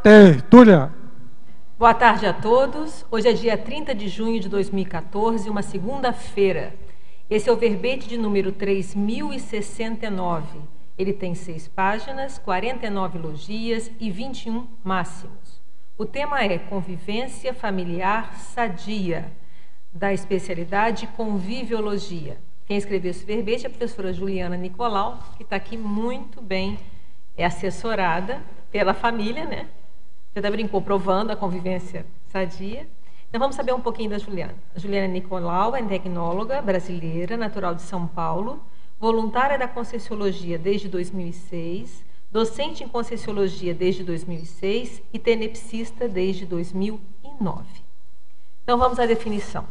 Tertúlia. Boa tarde a todos. Hoje é dia 30 de junho de 2014, uma segunda-feira. Esse é o verbete de número 3069. Ele tem 6 páginas, 49 logias e 21 máximos. O tema é Convivência Familiar Sadia, da especialidade Conviviologia. Quem escreveu esse verbete é a professora Juliana Nicolau, que está aqui muito bem assessorada pela família, né? Você até brincou provando a convivência sadia. Então vamos saber um pouquinho da Juliana. A Juliana Nicolau é tecnóloga brasileira, natural de São Paulo, voluntária da Conscienciologia desde 2006, docente em Conscienciologia desde 2006 e tenepsista desde 2009. Então vamos à definição.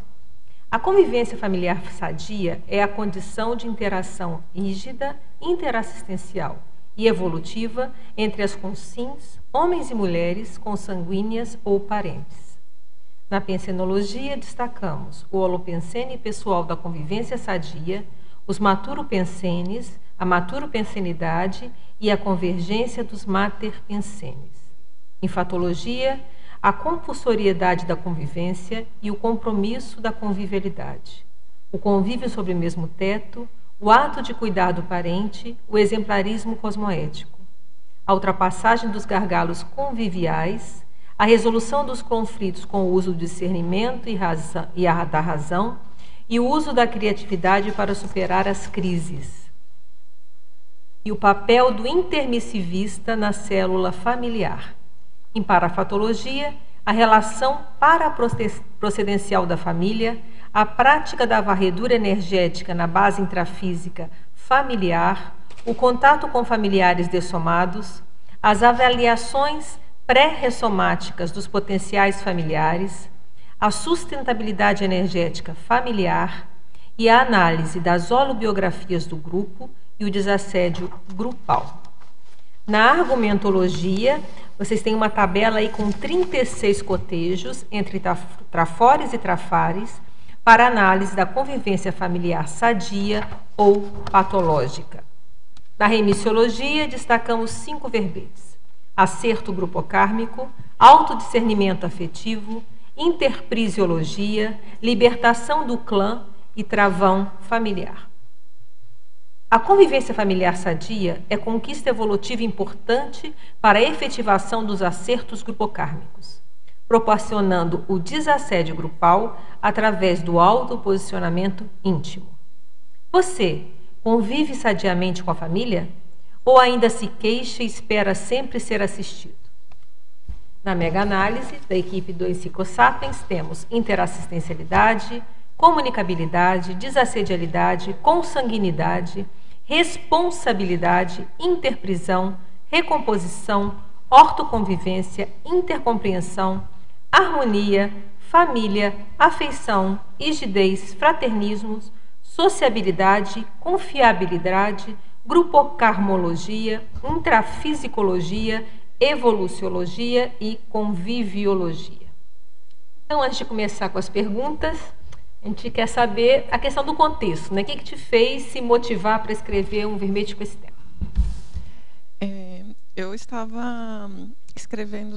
A convivência familiar sadia é a condição de interação rígida, interassistencial e evolutiva entre as consciências, homens e mulheres, consanguíneas ou parentes. Na pensenologia, destacamos o holopensene pessoal da convivência sadia, os maturopensenes, a maturopensenidade e a convergência dos materpensenes. Em fatologia, a compulsoriedade da convivência e o compromisso da convivialidade. O convívio sob o mesmo teto, o ato de cuidar do parente, o exemplarismo cosmoético. A ultrapassagem dos gargalos conviviais, a resolução dos conflitos com o uso do discernimento da razão e o uso da criatividade para superar as crises. E o papel do intermissivista na célula familiar. Em parafatologia, a relação paraprocedencial da família, a prática da varredura energética na base intrafísica familiar, o contato com familiares dessomados, as avaliações pré-ressomáticas dos potenciais familiares, a sustentabilidade energética familiar e a análise das holobiografias do grupo e o desassédio grupal. Na argumentologia, vocês têm uma tabela aí com 36 cotejos entre trafores e trafares para análise da convivência familiar sadia ou patológica. Na remissiologia, destacamos 5 verbetes: acerto grupocármico, autodiscernimento afetivo, interprisiologia, libertação do clã e travão familiar. A convivência familiar sadia é conquista evolutiva importante para a efetivação dos acertos grupocármicos, proporcionando o desassédio grupal através do autoposicionamento íntimo. Você convive sadiamente com a família? Ou ainda se queixa e espera sempre ser assistido? Na mega-análise da equipe do Psicosapiens temos interassistencialidade, comunicabilidade, desassedialidade, consanguinidade, responsabilidade, interprisão, recomposição, ortoconvivência, intercompreensão, harmonia, família, afeição, rigidez, fraternismos, sociabilidade, confiabilidade, grupocarmologia, intrafisicologia, evoluciologia e conviviologia. Então, antes de começar com as perguntas, a gente quer saber a questão do contexto, né? O que te fez se motivar para escrever um verbete com esse tema? Eu estava escrevendo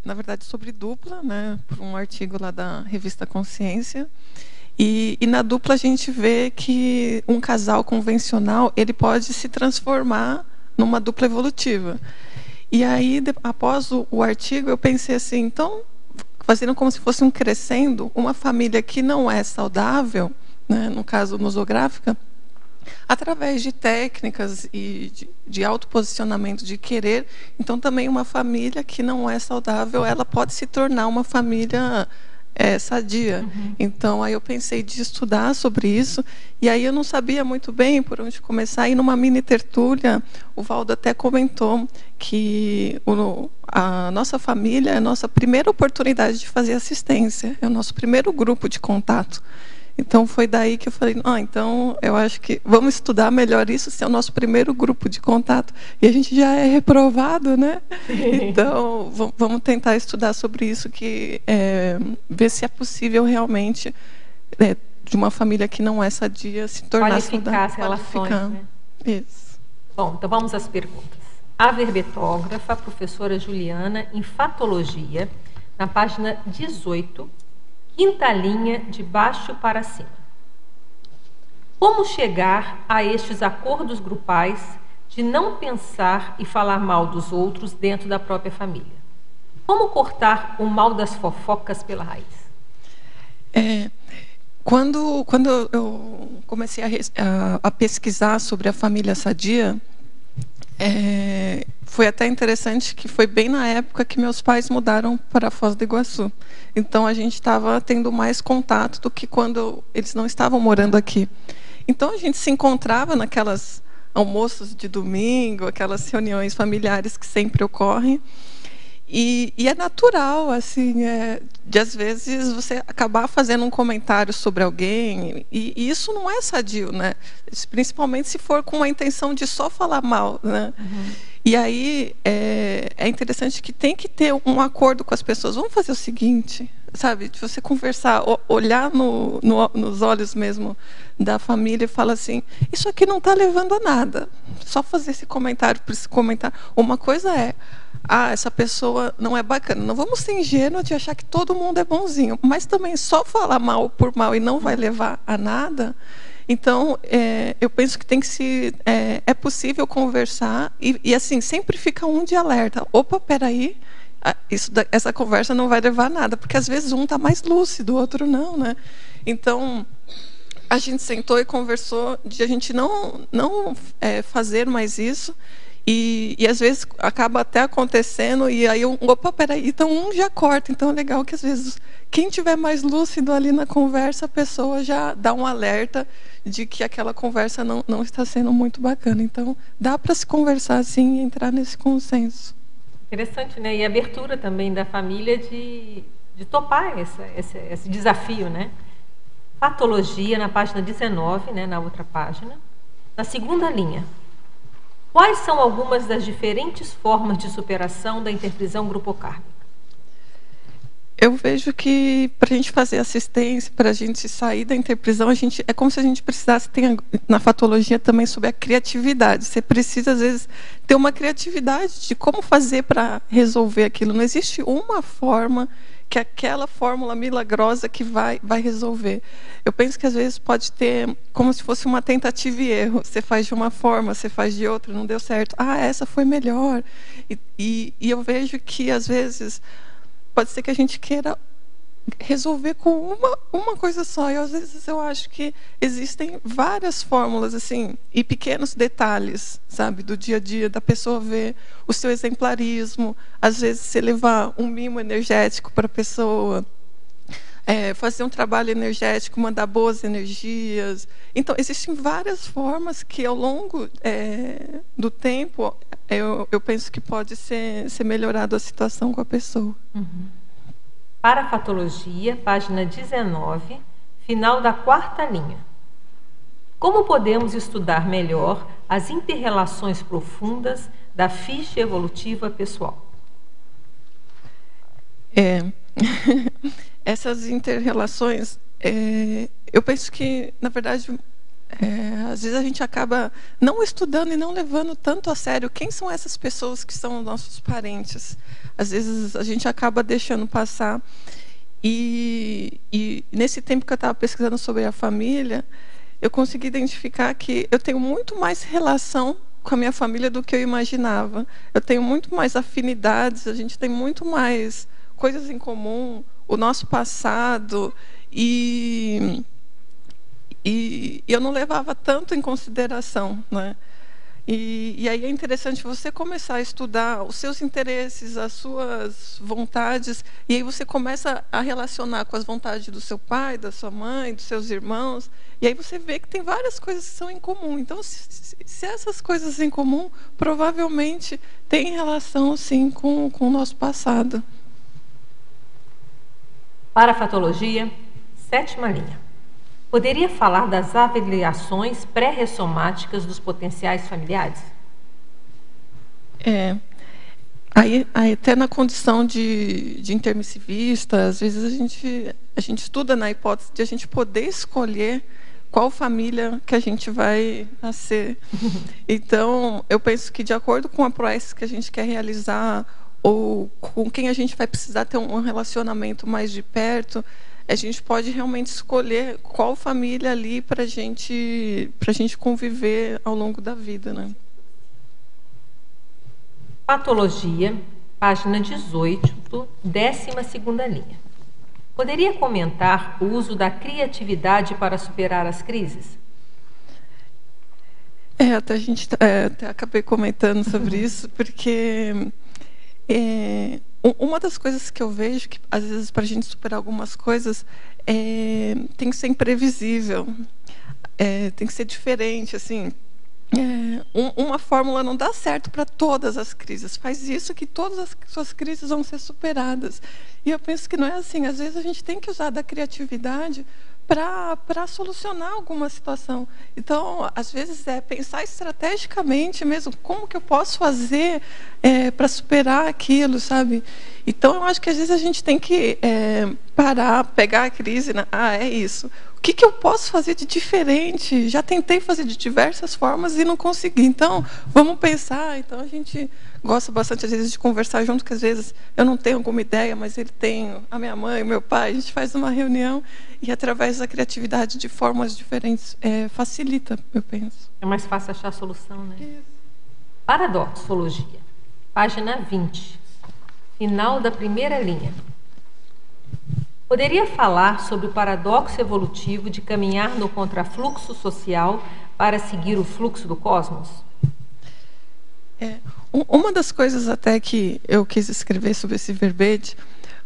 na verdade, sobre dupla, né? Por um artigo lá da revista Consciência. E na dupla a gente vê que um casal convencional ele pode se transformar numa dupla evolutiva. E aí, após o artigo, eu pensei assim, então, fazendo como se fosse um crescendo, uma família que não é saudável, né, no caso nosográfica, através de técnicas e de autoposicionamento, de querer, então também uma família que não é saudável, ela pode se tornar uma família sadia. Uhum. Então, aí eu pensei de estudar sobre isso, e aí eu não sabia muito bem por onde começar, e numa mini tertúlia, o Valdo até comentou que a nossa família é a nossa primeira oportunidade de fazer assistência, é o nosso primeiro grupo de contato. Então, foi daí que eu falei, então, eu acho que vamos estudar melhor isso, se é o nosso primeiro grupo de contato. E a gente já é reprovado, né? Então, vamos tentar estudar sobre isso, ver se é possível realmente, de uma família que não é sadia, se tornar qualificar as relações, né? Isso. Bom, então vamos às perguntas. a verbetógrafa, a professora Juliana, em Fatologia, na página 18, quinta linha, de baixo para cima. Como chegar a estes acordos grupais de não pensar e falar mal dos outros dentro da própria família? Como cortar o mal das fofocas pela raiz? Quando eu comecei a pesquisar sobre a família sadia, foi até interessante que foi bem na época que meus pais mudaram para Foz do Iguaçu. Então, a gente estava tendo mais contato do que quando eles não estavam morando aqui. Então, a gente se encontrava naquelas almoços de domingo, aquelas reuniões familiares que sempre ocorrem. E é natural, assim, de às vezes você acabar fazendo um comentário sobre alguém, e isso não é sadio, né? Principalmente se for com a intenção de só falar mal, né? Uhum. E aí é interessante que tem que ter um acordo com as pessoas. Vamos fazer o seguinte, sabe? De você conversar, olhar nos olhos mesmo da família e falar assim: isso aqui não está levando a nada. Só fazer esse comentário por esse comentário. Uma coisa é: essa pessoa não é bacana. Não vamos ser ingênuos de achar que todo mundo é bonzinho, mas também só falar mal por mal e não vai levar a nada. Então, eu penso que tem que é possível conversar e assim, sempre fica um de alerta. Opa, peraí, essa conversa não vai levar a nada, porque às vezes um está mais lúcido, o outro não, né? Então, a gente sentou e conversou de a gente não fazer mais isso. E às vezes acaba até acontecendo, e aí opa, peraí, então um já corta. Então é legal que às vezes quem tiver mais lúcido ali na conversa, a pessoa já dá um alerta de que aquela conversa não está sendo muito bacana. Então dá para se conversar assim e entrar nesse consenso. Interessante, né? E a abertura também da família de topar esse desafio, né? Patologia, na página 19, né, na outra página, na segunda linha. Quais são algumas das diferentes formas de superação da interprisão grupocármica? Eu vejo que para a gente fazer assistência, para a gente sair da interprisão, é como se a gente precisasse ter na fatologia também sobre a criatividade. Você precisa, às vezes, ter uma criatividade de como fazer para resolver aquilo. Não existe uma forma que aquela fórmula milagrosa que vai resolver. Eu penso que às vezes pode ter como se fosse uma tentativa e erro. Você faz de uma forma, você faz de outra, não deu certo. Essa foi melhor. E eu vejo que às vezes pode ser que a gente queira resolver com uma coisa só. E às vezes eu acho que existem várias fórmulas assim, e pequenos detalhes, sabe, do dia a dia, da pessoa ver o seu exemplarismo, às vezes você levar um mimo energético para a pessoa, fazer um trabalho energético, mandar boas energias. Então existem várias formas que ao longo do tempo eu penso que pode ser melhorado a situação com a pessoa. Uhum. Para a patologia, página 19, final da quarta linha. Como podemos estudar melhor as interrelações profundas da ficha evolutiva pessoal? Essas interrelações, eu penso que, na verdade, às vezes a gente acaba não estudando e não levando tanto a sério quem são essas pessoas que são nossos parentes. Às vezes a gente acaba deixando passar. E nesse tempo que eu estava pesquisando sobre a família, eu consegui identificar que eu tenho muito mais relação com a minha família do que eu imaginava. Eu tenho muito mais afinidades, a gente tem muito mais coisas em comum, o nosso passado, e eu não levava tanto em consideração, né? E aí é interessante você começar a estudar os seus interesses, as suas vontades, e aí você começa a relacionar com as vontades do seu pai, da sua mãe, dos seus irmãos, e aí você vê que tem várias coisas que são em comum. Então, se essas coisas em comum, provavelmente tem relação, sim, com o nosso passado. Para a fatologia, sétima linha. Poderia falar das avaliações pré-ressomáticas dos potenciais familiares? Aí até na condição de intermissivista, às vezes a gente estuda na hipótese de a gente poder escolher qual família que a gente vai nascer. Então, eu penso que, de acordo com a promessa que a gente quer realizar, ou com quem a gente vai precisar ter um relacionamento mais de perto, a gente pode realmente escolher qual família ali para a gente conviver ao longo da vida, né? Patologia, página 18, 12ª linha. Poderia comentar o uso da criatividade para superar as crises? Até acabei comentando sobre isso, porque uma das coisas que eu vejo que, às vezes, para a gente superar algumas coisas, tem que ser imprevisível, tem que ser diferente, assim. Uma fórmula não dá certo para todas as crises. Faz isso que todas as suas crises vão ser superadas. E eu penso que não é assim. Às vezes a gente tem que usar da criatividade para solucionar alguma situação. Então, às vezes, pensar estrategicamente mesmo como que eu posso fazer para superar aquilo, sabe? Então, eu acho que às vezes a gente tem que parar, pegar a crise, né? É isso. O que eu posso fazer de diferente? Já tentei fazer de diversas formas e não consegui. Então, vamos pensar. Então, a gente gosta bastante, às vezes, de conversar junto, que às vezes eu não tenho alguma ideia, mas ele tem a minha mãe, o meu pai. A gente faz uma reunião e, através da criatividade, de formas diferentes, facilita, eu penso. É mais fácil achar a solução, né? Isso. Paradoxologia, página 20, final da primeira linha. Poderia falar sobre o paradoxo evolutivo de caminhar no contrafluxo social para seguir o fluxo do cosmos? Uma das coisas até que eu quis escrever sobre esse verbete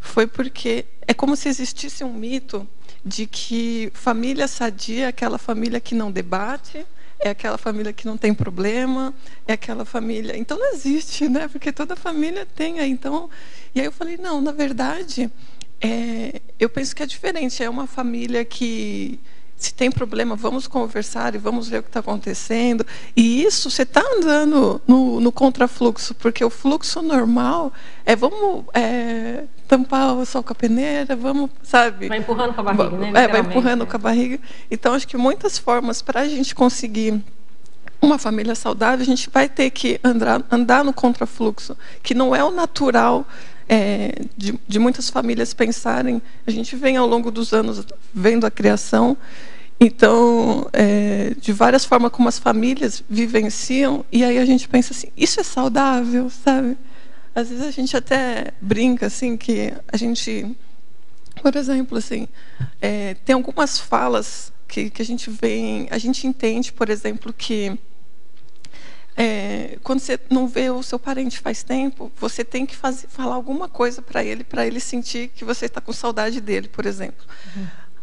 foi porque é como se existisse um mito de que família sadia é aquela família que não debate, é aquela família que não tem problema, é aquela família... Então não existe, né? Porque toda família tem. Então... E aí eu falei, não, na verdade... eu penso que é diferente. É uma família que, se tem problema, vamos conversar e vamos ver o que está acontecendo. E isso, você está andando no contrafluxo, porque o fluxo normal vamos tampar o sol com a peneira, vamos, sabe? Vai empurrando com a barriga, né? Vai empurrando com a barriga. Então, acho que muitas formas para a gente conseguir uma família saudável, a gente vai ter que andar no contrafluxo, que não é o natural. De muitas famílias pensarem, a gente vem ao longo dos anos vendo a criação, então, de várias formas como as famílias vivenciam, e aí a gente pensa assim, isso é saudável, sabe? Às vezes a gente até brinca, assim, que a gente, por exemplo, assim, tem algumas falas que a gente entende, por exemplo, que quando você não vê o seu parente faz tempo, você tem que falar alguma coisa para ele sentir que você está com saudade dele, por exemplo.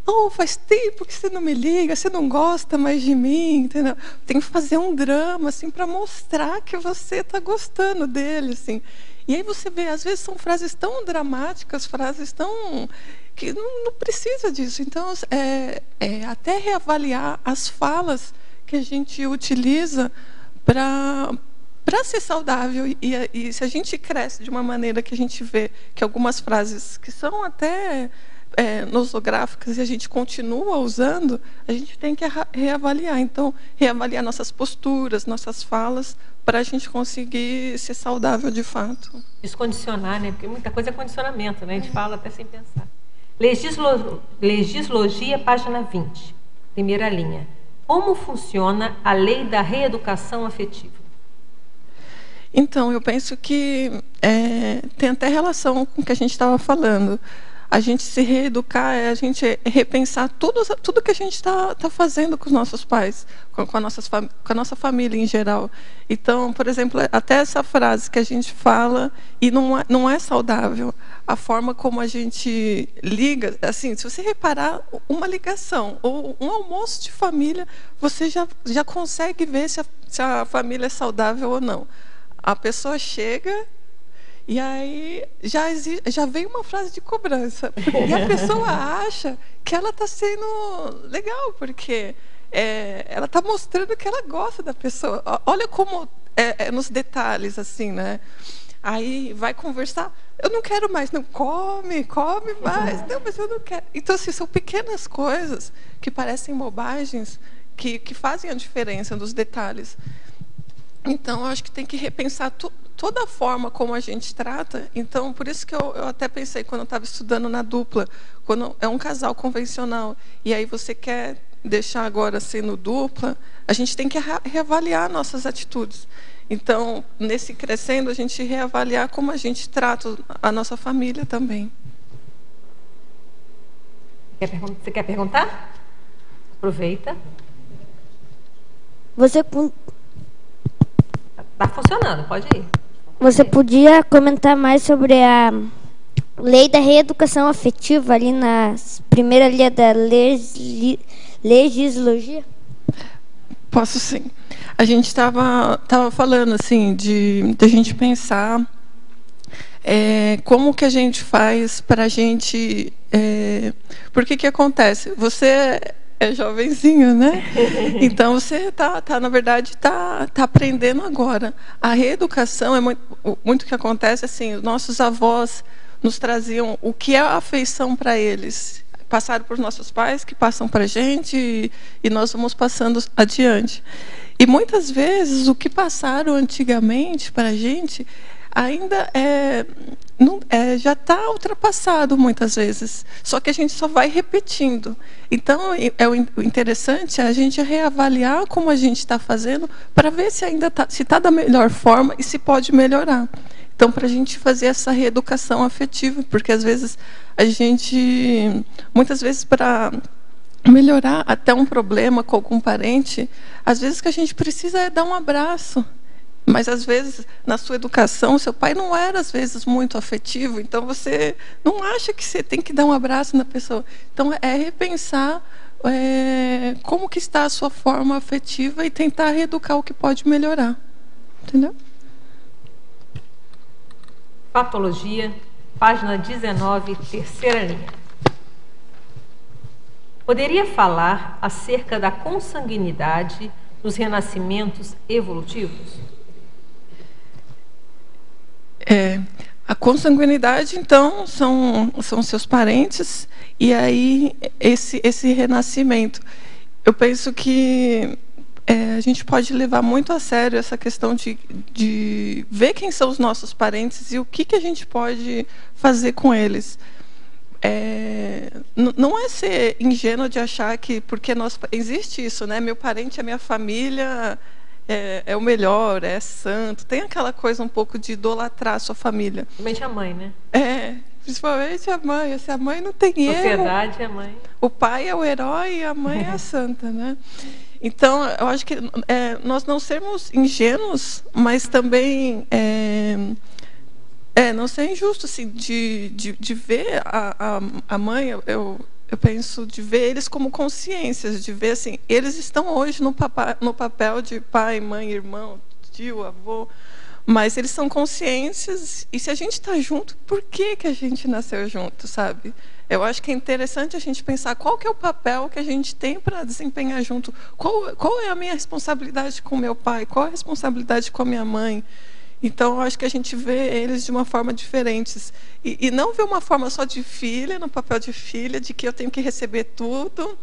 Oh, faz tempo que você não me liga, você não gosta mais de mim, entendeu? Tem que fazer um drama assim para mostrar que você está gostando dele, assim. E aí você vê, às vezes são frases tão dramáticas, frases tão que não precisa disso. Então, até reavaliar as falas que a gente utiliza para ser saudável. E se a gente cresce de uma maneira que a gente vê que algumas frases que são até nosográficas e a gente continua usando, a gente tem que reavaliar. Então, reavaliar nossas posturas, nossas falas, para a gente conseguir ser saudável de fato. Descondicionar, né? Porque muita coisa é condicionamento, né? A gente fala até sem pensar. Legislogia, página 20, primeira linha. Como funciona a lei da reeducação afetiva? Então, eu penso que tem até relação com o que a gente estava falando. A gente se reeducar a gente repensar tudo que a gente está fazendo com os nossos pais, com a nossa família em geral. Então, por exemplo, até essa frase que a gente fala e não é saudável. A forma como a gente liga, assim, se você reparar uma ligação ou um almoço de família, você já consegue ver se a família é saudável ou não. A pessoa chega e aí já vem uma frase de cobrança. E a pessoa acha que ela está sendo legal, porque ela está mostrando que ela gosta da pessoa. Olha como nos detalhes, assim, né? Aí vai conversar, eu não quero mais, não, come mais, não, mas eu não quero. Então, assim, são pequenas coisas que parecem bobagens, que fazem a diferença nos detalhes. Então, eu acho que tem que repensar toda a forma como a gente trata. Então, por isso que eu até pensei, quando eu estava estudando na dupla, quando é um casal convencional, e aí você quer deixar agora sendo dupla, a gente tem que reavaliar nossas atitudes. Então, nesse crescendo, a gente reavaliar como a gente trata a nossa família também. Você quer perguntar? Aproveita. Está funcionando, pode ir. Você podia comentar mais sobre a lei da reeducação afetiva ali na primeira linha da legislação? Posso sim. A gente estava falando assim de a gente pensar como que a gente faz para a gente... porque que acontece? Você é jovenzinho, né? Então você na verdade está aprendendo agora. A reeducação é muito que acontece assim. Nossos avós nos traziam o que é a afeição para eles. Passaram por nossos pais, que passam para a gente, e nós vamos passando adiante. E muitas vezes o que passaram antigamente para a gente ainda já está ultrapassado muitas vezes, só que a gente só vai repetindo. Então, o interessante é a gente reavaliar como a gente está fazendo para ver se ainda está da melhor forma e se pode melhorar. Então, para a gente fazer essa reeducação afetiva, porque às vezes muitas vezes para melhorar até um problema com algum parente, às vezes que a gente precisa é dar um abraço. Mas, às vezes, na sua educação, seu pai não era, às vezes, muito afetivo. Então, você não acha que você tem que dar um abraço na pessoa. Então, é repensar como que está a sua forma afetiva e tentar reeducar o que pode melhorar. Entendeu? Patologia, página 19, terceira linha. Poderia falar acerca da consanguinidade nos renascimentos evolutivos? A consanguinidade, então, são seus parentes, e aí esse renascimento. Eu penso que a gente pode levar muito a sério essa questão de ver quem são os nossos parentes e o que a gente pode fazer com eles. Não é ser ingênuo de achar que, porque existe isso, né? Meu parente é minha família... É o melhor, é santo. Tem aquela coisa um pouco de idolatrar a sua família. Principalmente a mãe, né? Principalmente a mãe. Se a mãe não tem erro... Sociedade é a mãe. O pai é o herói e a mãe é a santa, né? Então, eu acho que nós não sermos ingênuos, mas também não ser injusto assim, de ver a mãe... Eu penso de ver eles como consciências, de ver assim, eles estão hoje no papel de pai, mãe, irmão, tio, avô, mas eles são consciências, e se a gente está junto, por que a gente nasceu junto, sabe? Eu acho que é interessante a gente pensar qual que é o papel que a gente tem para desempenhar junto, qual é a minha responsabilidade com meu pai, qual é a responsabilidade com a minha mãe. Então, eu acho que a gente vê eles de uma forma diferente. E não vê uma forma só de filha, no papel de filha, de que eu tenho que receber tudo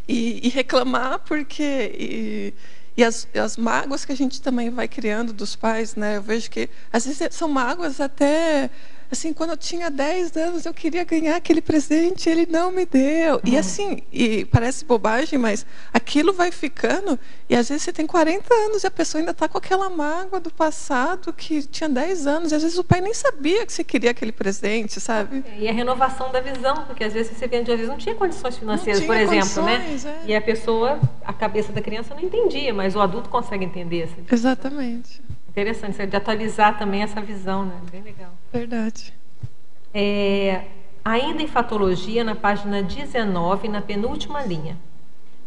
e reclamar, porque... E as mágoas que a gente também vai criando dos pais, né? Eu vejo que, às vezes, são mágoas até... Assim, quando eu tinha 10 anos, eu queria ganhar aquele presente, ele não me deu. E assim, parece bobagem, mas aquilo vai ficando, e às vezes você tem 40 anos e a pessoa ainda está com aquela mágoa do passado que tinha 10 anos, e às vezes o pai nem sabia que você queria aquele presente, sabe? E a renovação da visão, porque às vezes você vê, às vezes não tinha condições financeiras, por exemplo, né? E a pessoa, a cabeça da criança não entendia, mas o adulto consegue entender. Exatamente. Interessante, de atualizar também essa visão, né? Bem legal. Verdade. Ainda em fatologia, na página 19, na penúltima linha.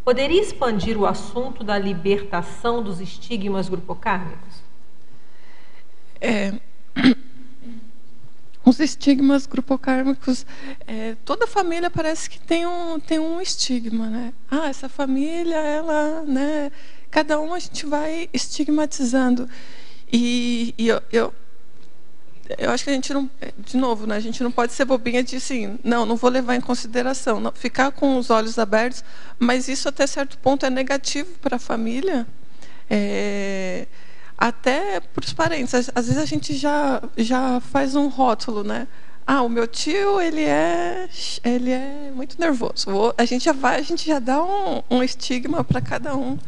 Poderia expandir o assunto da libertação dos estigmas grupocármicos? Os estigmas grupocármicos, toda família parece que tem um estigma, né? Essa família, ela, né? Cada um a gente vai estigmatizando. E eu acho que a gente não, de novo, né, a gente não pode ser bobinha de assim, não vou levar em consideração, não, ficar com os olhos abertos, mas isso até certo ponto é negativo para a família, até para os parentes. Às vezes a gente já faz um rótulo, né? Ah, o meu tio ele é muito nervoso. A gente já dá um estigma para cada um.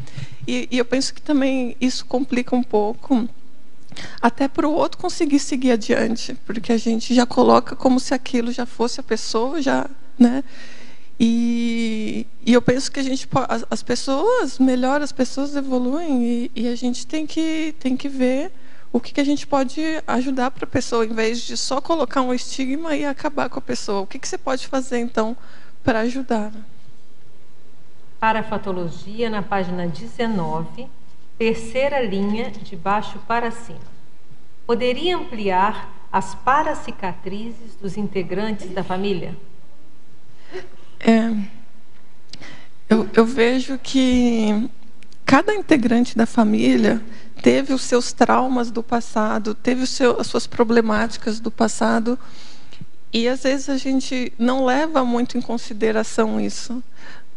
E eu penso que também isso complica um pouco, até para o outro conseguir seguir adiante, porque a gente já coloca como se aquilo já fosse a pessoa, já, né? E eu penso que as pessoas melhoram, as pessoas evoluem, e a gente tem que ver o que a gente pode ajudar para a pessoa, em vez de só colocar um estigma e acabar com a pessoa. O que você pode fazer, então, para ajudar? Parafatologia, na página 19, terceira linha, de baixo para cima. Poderia ampliar as paracicatrizes dos integrantes da família? Eu vejo que cada integrante da família teve os seus traumas do passado, teve as suas problemáticas do passado, e às vezes a gente não leva muito em consideração isso.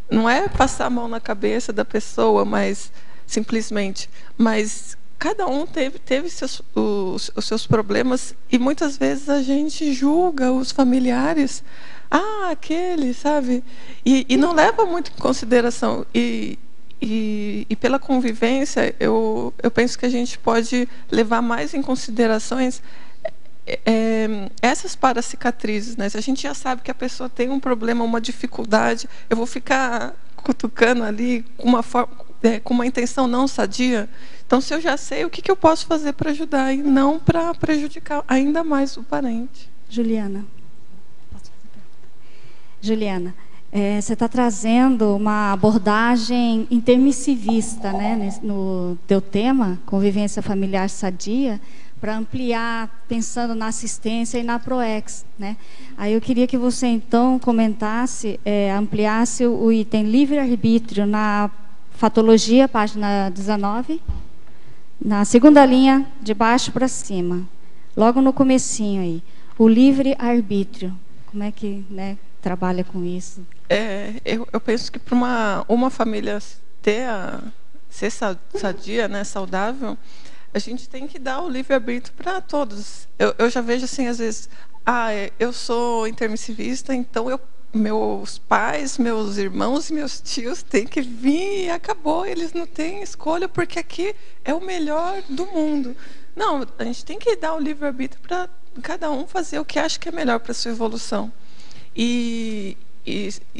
Não é passar a mão na cabeça da pessoa, mas simplesmente, mas cada um teve os seus problemas, e muitas vezes a gente julga os familiares, aquele, sabe? E não leva muito em consideração. E pela convivência, eu penso que a gente pode levar mais em considerações essas paracicatrizes, né? Se a gente já sabe que a pessoa tem um problema, uma dificuldade, eu vou ficar cutucando ali com uma intenção não sadia. Então, se eu já sei, o que eu posso fazer para ajudar e não para prejudicar ainda mais o parente? Juliana, você está trazendo uma abordagem intermissivista, né, no teu tema, convivência familiar sadia, para ampliar, pensando na assistência e na PROEX, né? Aí eu queria que você, então, comentasse, ampliasse o item livre-arbítrio na fatologia, página 19, na segunda linha, de baixo para cima, logo no comecinho aí. O livre-arbítrio, como é que, né, trabalha com isso? Eu penso que para uma família ser sadia, né, saudável, a gente tem que dar o livre-arbítrio para todos. Eu já vejo assim, às vezes, eu sou intermissivista, então meus pais, meus irmãos e meus tios têm que vir e acabou, eles não têm escolha, porque aqui é o melhor do mundo. Não, a gente tem que dar o livre-arbítrio para cada um fazer o que acha que é melhor para a sua evolução. E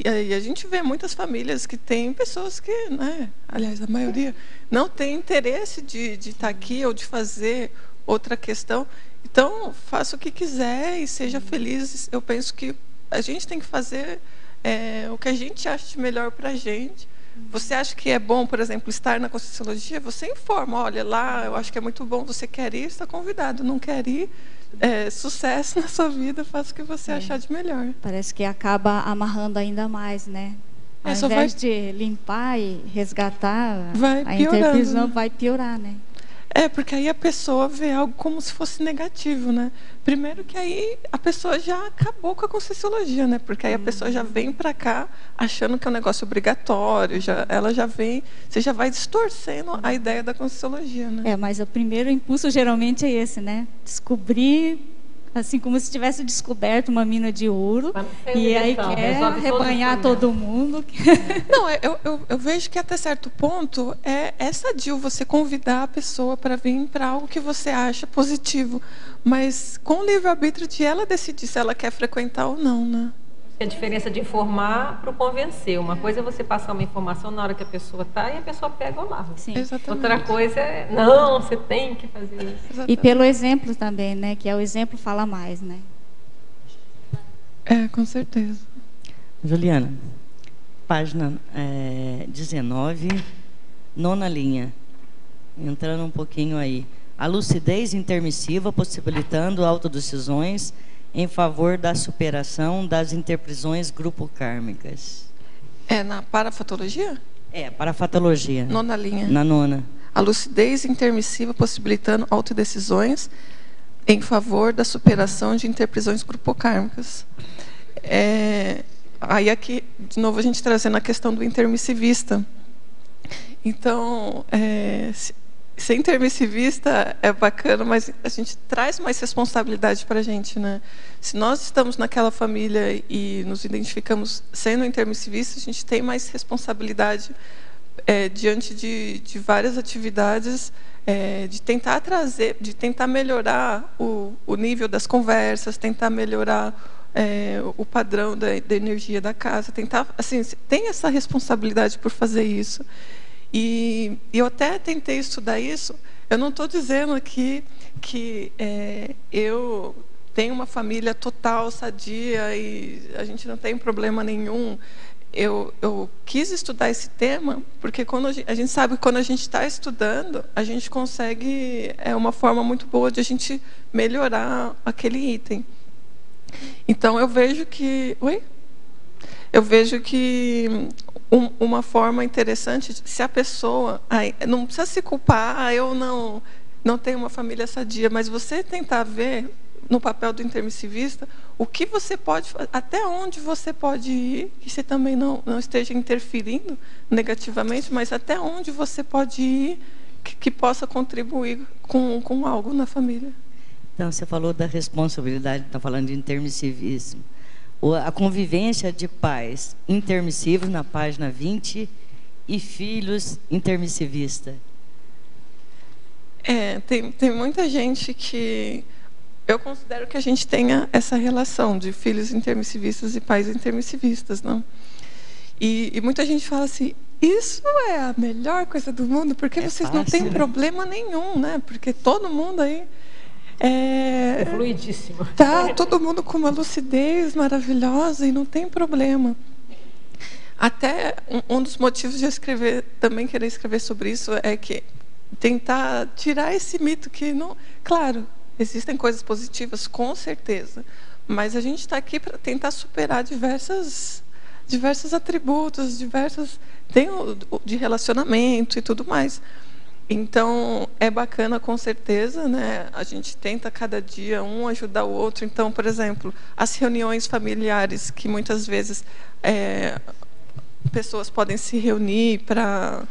a gente vê muitas famílias que têm pessoas que, né, aliás, a maioria, não tem interesse de estar aqui ou de fazer outra questão. Então, faça o que quiser e seja feliz. Eu penso que a gente tem que fazer o que a gente acha de melhor para a gente. Você acha que é bom, por exemplo, estar na Conscienciologia? Você informa, olha, lá eu acho que é muito bom, você quer ir, está convidado. Não quer ir, sucesso na sua vida, faça o que você achar de melhor. Parece que acaba amarrando ainda mais, né? Ao invés de limpar e resgatar, a interprisão vai piorar, né? Porque aí a pessoa vê algo como se fosse negativo, né? Primeiro que aí a pessoa já acabou com a Conscienciologia, né? Porque aí a pessoa já vem para cá achando que é um negócio obrigatório, ela já vem, você já vai distorcendo a ideia da Conscienciologia, né? Mas o primeiro impulso geralmente é esse, né? Descobrir, assim como se tivesse descoberto uma mina de ouro, e aí quer arrebanhar todo mundo. Não, eu vejo que até certo ponto é sadio você convidar a pessoa para vir para algo que você acha positivo, mas com o livre-arbítrio de ela decidir se ela quer frequentar ou não, né? A diferença de informar para o convencer. Uma coisa é você passar uma informação na hora que a pessoa está e a pessoa pega ou larga. Sim. Exatamente. Outra coisa é, não, você tem que fazer isso. Exatamente. E pelo exemplo também, né? Que o exemplo fala mais, né? Com certeza. Juliana, página 19, nona linha. Entrando um pouquinho aí. A lucidez intermissiva possibilitando autodecisões em favor da superação das interprisões grupo-kármicas. Na parafatologia? Parafatologia. Nona linha. Na nona. A lucidez intermissiva possibilitando autodecisões em favor da superação de interprisões grupocármicas. Aí aqui, de novo, a gente trazendo a questão do intermissivista. Então, ser intermissivista é bacana, mas a gente traz mais responsabilidade para a gente, né? Se nós estamos naquela família e nos identificamos sendo intermissivistas, a gente tem mais responsabilidade diante de várias atividades, de tentar trazer, de tentar melhorar o nível das conversas, tentar melhorar o padrão da energia da casa, tentar, assim, tem essa responsabilidade por fazer isso. E eu até tentei estudar isso. Eu não estou dizendo aqui que eu tenho uma família total, sadia, e a gente não tem problema nenhum. Eu quis estudar esse tema porque quando a gente sabe que quando a gente está estudando, a gente consegue, uma forma muito boa de a gente melhorar aquele item. Então eu vejo que... Oi? Eu vejo que uma forma interessante, se a pessoa... não precisa se culpar, eu não tenho uma família sadia, mas você tentar ver, no papel do intermissivista, o que você pode... Até onde você pode ir, que você também não esteja interferindo negativamente, mas até onde você pode ir que possa contribuir com algo na família. Então, você falou da responsabilidade, está falando de intermissivismo. A convivência de pais intermissivos, na página 20, e filhos intermissivistas. Tem muita gente que... Eu considero que a gente tenha essa relação de filhos intermissivistas e pais intermissivistas, não? E muita gente fala assim, isso é a melhor coisa do mundo, porque vocês fácil, não têm problema nenhum, né? Porque todo mundo aí... fluidíssimo. Tá todo mundo com uma lucidez maravilhosa e não tem problema. Até um dos motivos de eu também querer escrever sobre isso é que tentar tirar esse mito que não... Claro, existem coisas positivas, com certeza, mas a gente está aqui para tentar superar diversos atributos, tem de relacionamento e tudo mais. Então, é bacana, com certeza, né? A gente tenta, cada dia, um ajudar o outro. Então, por exemplo, as reuniões familiares, que muitas vezes pessoas podem se reunir para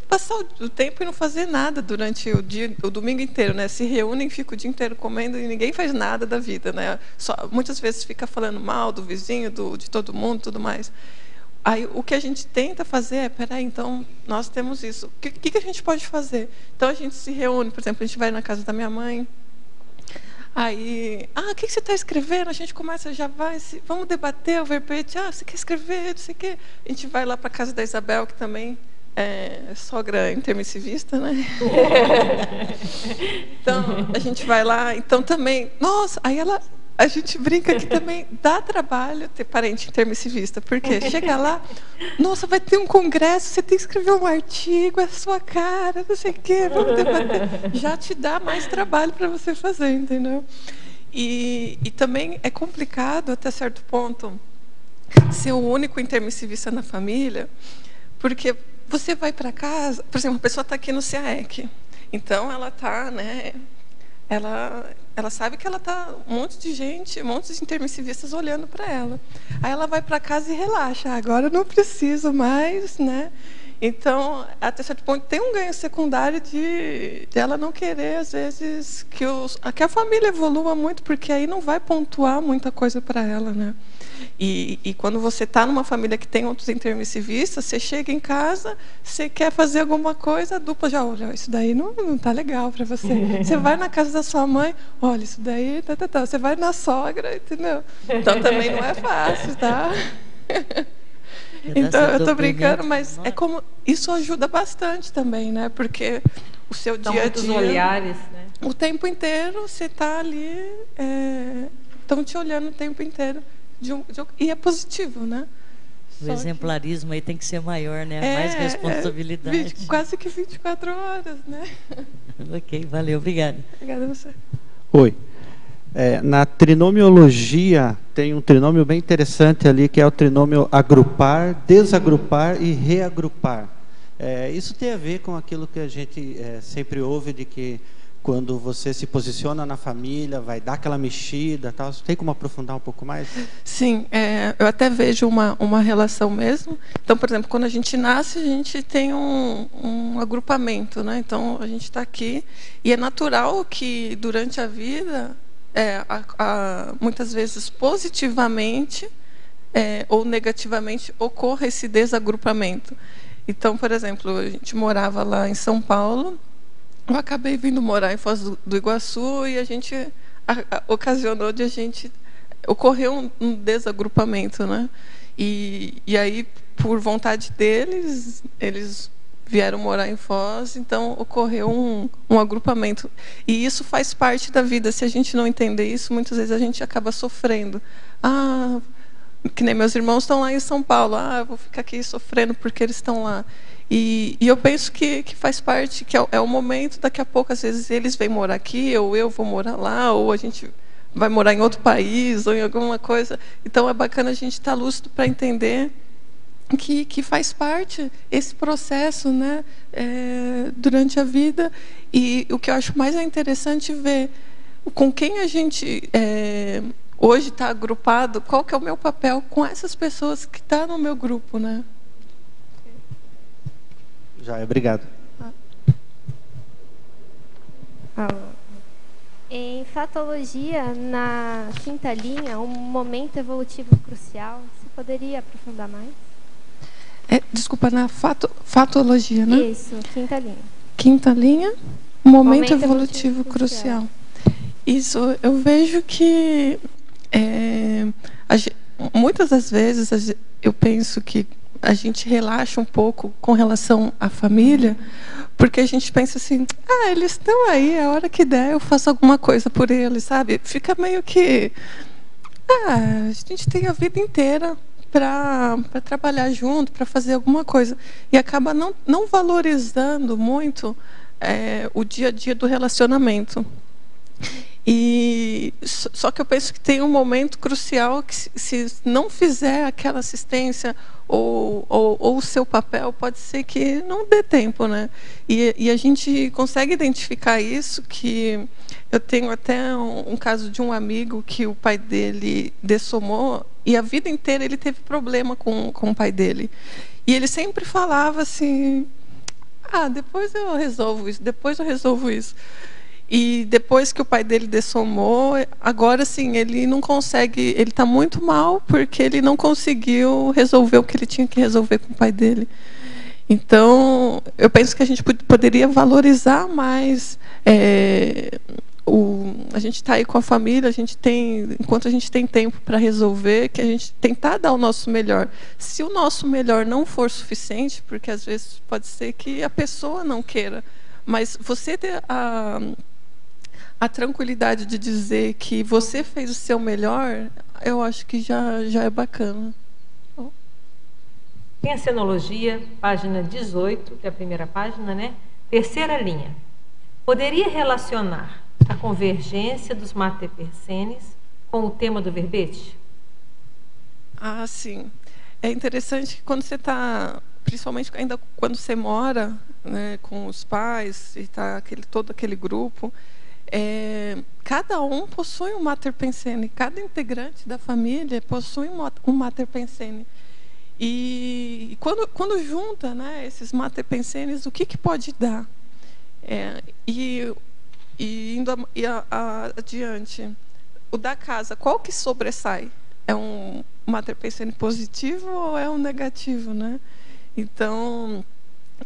passar o tempo e não fazer nada durante o domingo inteiro, né? Se reúnem, ficam o dia inteiro comendo e ninguém faz nada da vida, né? Muitas vezes fica falando mal do vizinho, de todo mundo, tudo mais. Aí, o que a gente tenta fazer peraí, então, nós temos isso. O que a gente pode fazer? Então, a gente se reúne, por exemplo, a gente vai na casa da minha mãe. Aí, o que você está escrevendo? A gente começa, vamos debater o verbete. Você quer escrever, não sei o quê. A gente vai lá para a casa da Isabel, que também é sogra intermissivista, né? Então, a gente vai lá. Então, também, nossa, aí a gente brinca que também dá trabalho ter parente intermissivista, porque chega lá, nossa, vai ter um congresso, você tem que escrever um artigo, é a sua cara, não sei o quê, vamos debater. Já te dá mais trabalho para você fazer, entendeu? E também é complicado, até certo ponto, ser o único intermissivista na família, porque você vai para casa, por exemplo, a pessoa está aqui no CAEC, então ela está, né? Ela sabe que ela está um monte de gente, um monte de intermissivistas olhando para ela. Aí ela vai para casa e relaxa. Agora eu não preciso mais, né? Então, até certo ponto, tem um ganho secundário de ela não querer, às vezes, que a família evolua muito, porque aí não vai pontuar muita coisa para ela, né? E quando você está numa família que tem outros intermissivistas, você chega em casa, você quer fazer alguma coisa, a dupla já olha, isso daí não está legal para você. Você vai na casa da sua mãe, olha, isso daí, tá. Você vai na sogra, entendeu? Então também não é fácil, tá? Então, eu estou brincando, mas é como isso ajuda bastante também, né? Porque o seu dia a dia, olhares, né? O tempo inteiro você está ali, estão te olhando o tempo inteiro, e é positivo, né? O exemplarismo aí tem que ser maior, né? Mais responsabilidade. Quase que 24 horas, né? Ok, valeu, obrigada. Obrigada a você. Oi. Na trinomiologia tem um trinômio bem interessante ali, que é o trinômio agrupar, desagrupar e reagrupar. Isso tem a ver com aquilo que a gente sempre ouve, de que quando você se posiciona na família, vai dar aquela mexida, tal. Tem como aprofundar um pouco mais? Sim, eu até vejo uma relação mesmo. Então, por exemplo, quando a gente nasce, a gente tem um agrupamento, né? Então, a gente está aqui e é natural que durante a vida, muitas vezes positivamente ou negativamente, ocorra esse desagrupamento. Então, por exemplo, a gente morava lá em São Paulo. Eu acabei vindo morar em Foz do Iguaçu e a gente ocasionou de a gente ocorreu um desagrupamento, né? E aí, por vontade deles, eles vieram morar em Foz, então ocorreu um agrupamento. E isso faz parte da vida. Se a gente não entender isso, muitas vezes a gente acaba sofrendo. Que nem meus irmãos estão lá em São Paulo. Eu vou ficar aqui sofrendo porque eles estão lá. E eu penso que faz parte, que é o momento, daqui a pouco, às vezes, eles vêm morar aqui, ou eu vou morar lá, ou a gente vai morar em outro país, ou em alguma coisa. Então, é bacana a gente estar lúcido para entender que faz parte esse processo, né, durante a vida. E o que eu acho mais interessante ver com quem a gente hoje está agrupado, qual que é o meu papel com essas pessoas que estão no meu grupo, né? Obrigado. Em fatologia, na 5ª linha, um momento evolutivo crucial, você poderia aprofundar mais? Desculpa, na fatologia, né? Isso, 5ª linha. 5ª linha, momento evolutivo crucial. Isso, eu vejo que muitas das vezes eu penso que a gente relaxa um pouco com relação à família, porque a gente pensa assim, eles estão aí, a hora que der eu faço alguma coisa por eles, sabe? Fica meio que... a gente tem a vida inteira para trabalhar junto, para fazer alguma coisa. E acaba não valorizando muito o dia a dia do relacionamento. Só que eu penso que tem um momento crucial que, se não fizer aquela assistência ou o seu papel, pode ser que não dê tempo, né? E a gente consegue identificar isso, que eu tenho até um caso de um amigo que o pai dele dessomou e a vida inteira ele teve problema com o pai dele. E ele sempre falava assim, depois eu resolvo isso, depois eu resolvo isso. E depois que o pai dele dessomou, agora sim, ele não consegue, ele está muito mal porque ele não conseguiu resolver o que ele tinha que resolver com o pai dele. Então, eu penso que a gente poderia valorizar mais a gente está aí com a família, enquanto a gente tem tempo para resolver, que a gente tentar dar o nosso melhor. Se o nosso melhor não for suficiente, porque às vezes pode ser que a pessoa não queira, mas você ter a tranquilidade de dizer que você fez o seu melhor, eu acho que já é bacana. Tem a Senologia, página 18, que é a primeira página, né? 3ª linha. Poderia relacionar a convergência dos Mater Pensenes com o tema do verbete? Sim. É interessante que quando você está, principalmente ainda quando você mora, né, com os pais, e está todo aquele grupo, cada um possui um Mater Pensene, cada integrante da família possui um Mater Pensene. E quando junta, né, esses Mater Pensenes, o que pode dar? Indo adiante, o da casa, qual que sobressai? É um Mater Pensene positivo ou é um negativo, né? Então,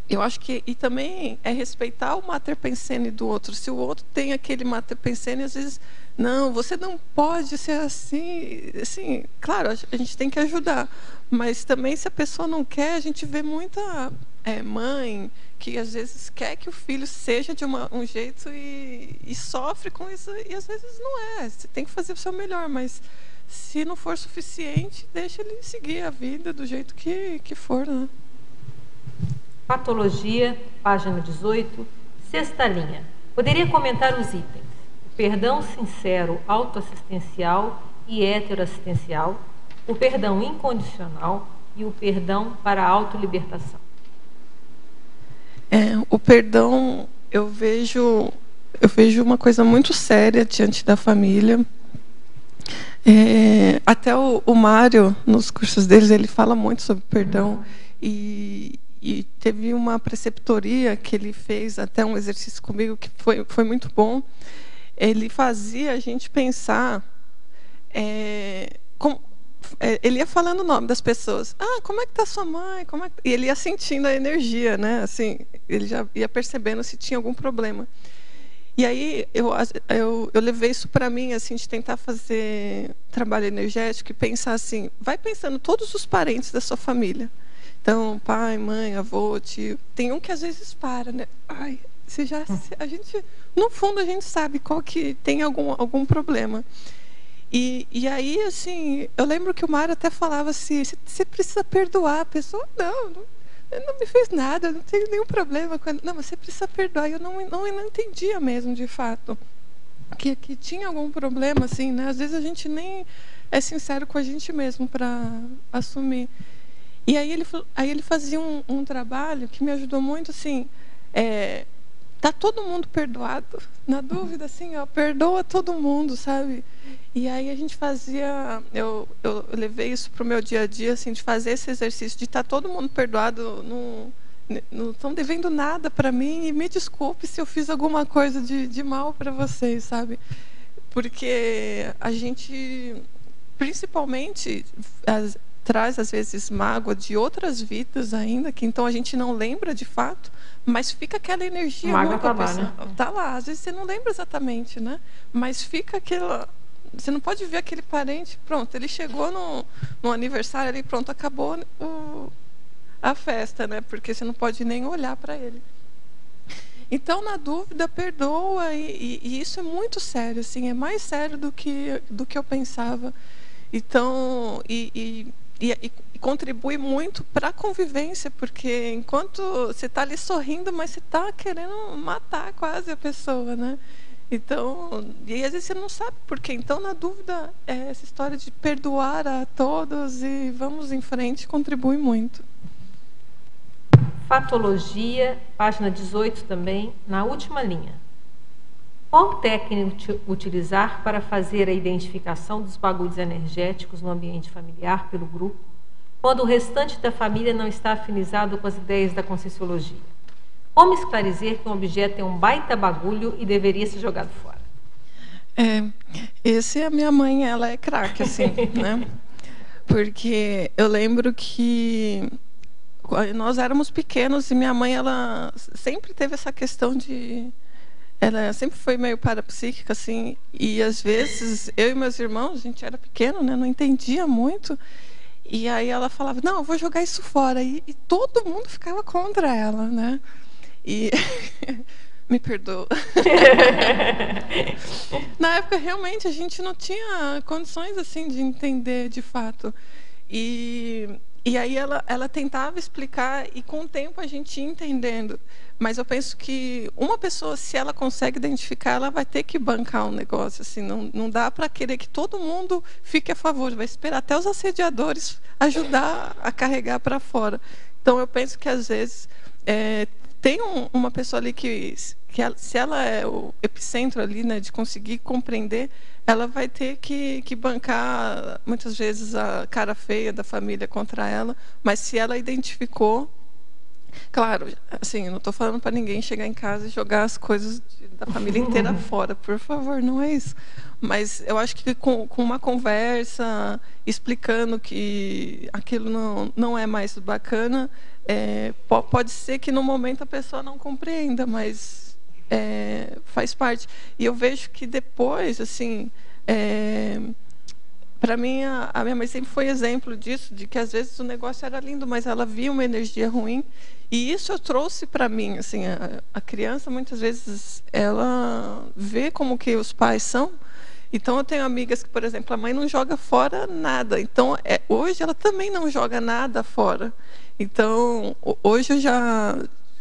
eu acho que também é respeitar o Mater Pensene do outro. Se o outro tem aquele Mater Pensene, às vezes, não, você não pode ser assim. Assim, claro, a gente tem que ajudar, mas também, se a pessoa não quer, a gente vê muita mãe que às vezes quer que o filho seja de um jeito e sofre com isso, e às vezes não é. Você tem que fazer o seu melhor, mas se não for suficiente, deixa ele seguir a vida do jeito que for, né? Patologia, página 18, 6ª linha. Poderia comentar os itens: o perdão sincero autoassistencial e heteroassistencial, o perdão incondicional e o perdão para a autolibertação. O perdão, eu vejo eu vejo uma coisa muito séria diante da família. Até o Mário, nos cursos deles, ele fala muito sobre perdão. E teve uma preceptoria que ele fez, até um exercício comigo, que foi muito bom. Ele fazia a gente pensar... ele ia falando o nome das pessoas. Como é que está sua mãe? E ele ia sentindo a energia, né? Assim, ele já ia percebendo se tinha algum problema. E aí eu levei isso para mim, assim, de tentar fazer trabalho energético e pensar assim, vai pensando todos os parentes da sua família. Então, pai, mãe, avô, tio. Tem um que às vezes para, né? A gente, no fundo, a gente sabe qual que tem algum problema. E aí, assim, eu lembro que o Mário até falava assim, você precisa perdoar a pessoa. Não me fez nada, não tenho nenhum problema com ela. Não, mas você precisa perdoar. Eu não entendia mesmo, de fato, que tinha algum problema, assim, né? Às vezes a gente nem é sincero com a gente mesmo para assumir. E aí ele fazia um trabalho que me ajudou muito, assim, tá todo mundo perdoado? Na dúvida, assim, perdoa todo mundo, sabe? E aí a gente fazia, eu levei isso para o meu dia a dia, assim, de fazer esse exercício, de estar todo mundo perdoado, não estão devendo nada para mim, e me desculpe se eu fiz alguma coisa de mal para vocês, sabe? Porque a gente, principalmente, traz às vezes mágoa de outras vidas ainda, que então a gente não lembra de fato, mas fica aquela energia mágoa muito tá lá, né? Tá lá, às vezes você não lembra exatamente, né? Mas fica aquela... Você não pode ver aquele parente, pronto, ele chegou no aniversário ali, pronto, acabou a festa, né? Porque você não pode nem olhar para ele. Então, na dúvida, perdoa, e isso é muito sério, assim, é mais sério do que eu pensava. Então, e contribui muito para a convivência, porque enquanto você está ali sorrindo, mas você está querendo matar quase a pessoa, né? Então, e às vezes você não sabe por quê. Então, na dúvida, essa história de perdoar a todos e vamos em frente contribui muito. Fatologia, página 18 também, na última linha. Qual técnica utilizar para fazer a identificação dos bagulhos energéticos no ambiente familiar pelo grupo, quando o restante da família não está afinizado com as ideias da Conscienciologia? Como esclarecer que um objeto é um baita bagulho e deveria ser jogado fora? A minha mãe, ela é craque, assim, né? Porque eu lembro que nós éramos pequenos e minha mãe, ela sempre teve essa questão de... Ela sempre foi meio parapsíquica, assim, e às vezes eu e meus irmãos, a gente era pequeno, né? Não entendia muito. E aí ela falava, não, eu vou jogar isso fora. E todo mundo ficava contra ela, né? E me perdoa. Na época, realmente, a gente não tinha condições assim de entender de fato. E aí ela tentava explicar, e com o tempo a gente ia entendendo. Mas eu penso que uma pessoa, se ela consegue identificar, ela vai ter que bancar um negócio. Assim, não dá para querer que todo mundo fique a favor. Vai esperar até os assediadores ajudar a carregar para fora. Então, eu penso que, às vezes... tem uma pessoa ali que se ela é o epicentro ali, né, de conseguir compreender, ela vai ter que bancar muitas vezes a cara feia da família contra ela, mas se ela identificou, claro, assim, não estou falando para ninguém chegar em casa e jogar as coisas da família inteira fora, por favor, não é isso. Mas eu acho que com uma conversa, explicando que aquilo não é mais bacana, pode ser que no momento a pessoa não compreenda, mas faz parte. E eu vejo que depois, assim, para mim, a minha mãe sempre foi exemplo disso, de que às vezes o negócio era lindo, mas ela via uma energia ruim. E isso eu trouxe para mim, assim, a criança muitas vezes ela vê como que os pais são. Então eu tenho amigas que, por exemplo, a mãe não joga fora nada. Então hoje ela também não joga nada fora. Então hoje eu já,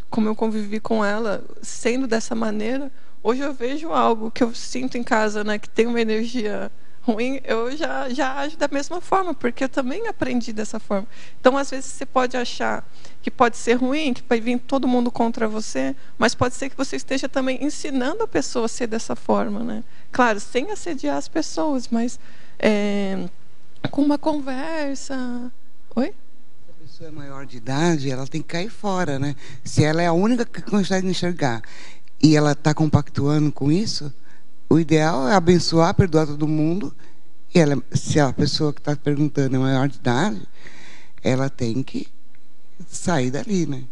como eu convivi com ela, sendo dessa maneira, hoje eu vejo algo que eu sinto em casa, né, que tem uma energia ruim, eu já ajo da mesma forma, porque eu também aprendi dessa forma. Então, às vezes, você pode achar que pode ser ruim, que vai vir todo mundo contra você, mas pode ser que você esteja também ensinando a pessoa a ser dessa forma, né? Claro, sem assediar as pessoas, mas com uma conversa. Oi? Se a pessoa é maior de idade, ela tem que cair fora, né? Se ela é a única que consegue enxergar e ela está compactuando com isso, o ideal é abençoar, perdoar todo mundo. E se a pessoa que está perguntando é maior de idade, ela tem que sair dali, né?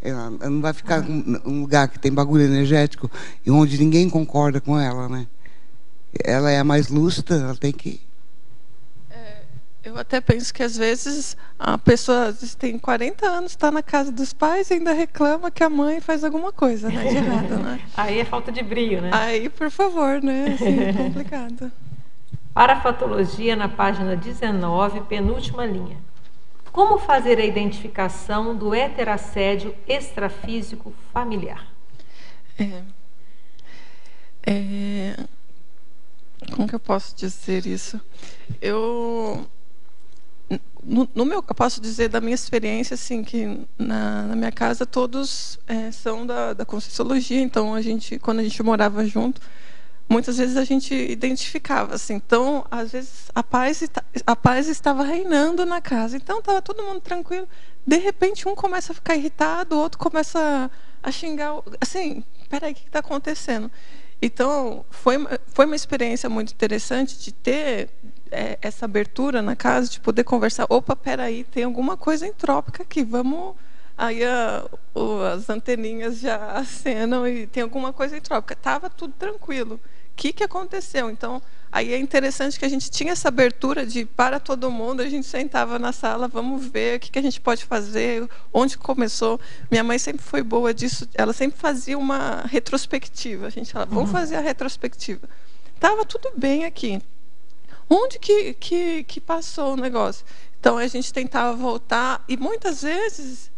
Ela não vai ficar num lugar que tem bagulho energético e onde ninguém concorda com ela, né? Ela é a mais lúcida, ela tem que... Eu até penso que, às vezes, a pessoa tem 40 anos, está na casa dos pais e ainda reclama que a mãe faz alguma coisa, né, de errado, né? Aí é falta de brio, né? Aí, por favor, né? Assim, é complicado. Parafatologia, na página 19, penúltima linha. Como fazer a identificação do heterassédio extrafísico familiar? Como que eu posso dizer isso? Eu posso dizer da minha experiência, assim, que na minha casa todos são da Conscienciologia. Então, quando a gente morava junto, muitas vezes a gente identificava, assim. Então, às vezes a paz estava reinando na casa. Então, estava todo mundo tranquilo. De repente, um começa a ficar irritado, o outro começa a xingar. Assim, peraí, o que está acontecendo? Então, foi uma experiência muito interessante de ter essa abertura na casa, de poder conversar. Opa, peraí, tem alguma coisa entrópica aqui, vamos... Aí as anteninhas já acenam e tem alguma coisa entrópica. Estava tudo tranquilo. O que aconteceu? Então, aí é interessante que a gente tinha essa abertura de, para todo mundo, a gente sentava na sala, vamos ver o que a gente pode fazer, onde começou. Minha mãe sempre foi boa disso, ela sempre fazia uma retrospectiva. A gente falava, vamos fazer a retrospectiva. Estava tudo bem aqui. Onde que passou o negócio? Então, a gente tentava voltar e, muitas vezes,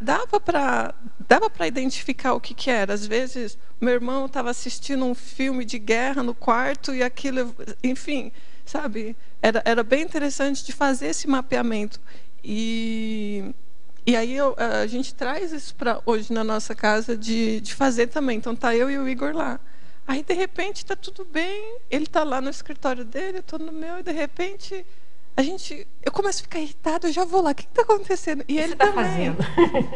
dava para identificar o que era. Às vezes, meu irmão estava assistindo um filme de guerra no quarto e aquilo, enfim, sabe? Era bem interessante de fazer esse mapeamento. E aí a gente traz isso para hoje na nossa casa de fazer também. Então, tá eu e o Igor lá. Aí, de repente, está tudo bem. Ele está lá no escritório dele, eu estou no meu, e de repente... eu começo a ficar irritada, eu já vou lá, o que está acontecendo? E ele também,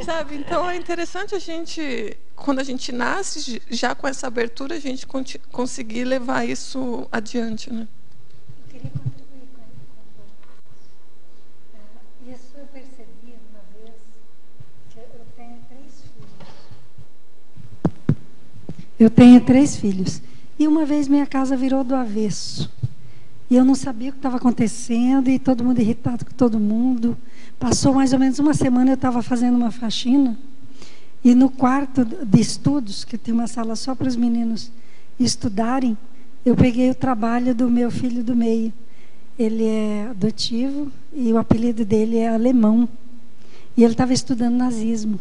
sabe? Então, é interessante quando a gente nasce, já com essa abertura, a gente conseguir levar isso adiante, né? Eu queria contribuir com isso. Eu percebi uma vez que eu tenho 3 filhos. Eu tenho 3 filhos. E uma vez minha casa virou do avesso. E eu não sabia o que estava acontecendo, e todo mundo irritado com todo mundo. Passou mais ou menos uma semana, eu estava fazendo uma faxina, e no quarto de estudos, que tem uma sala só para os meninos estudarem, eu peguei o trabalho do meu filho do meio. Ele é adotivo, e o apelido dele é Alemão. E ele estava estudando nazismo.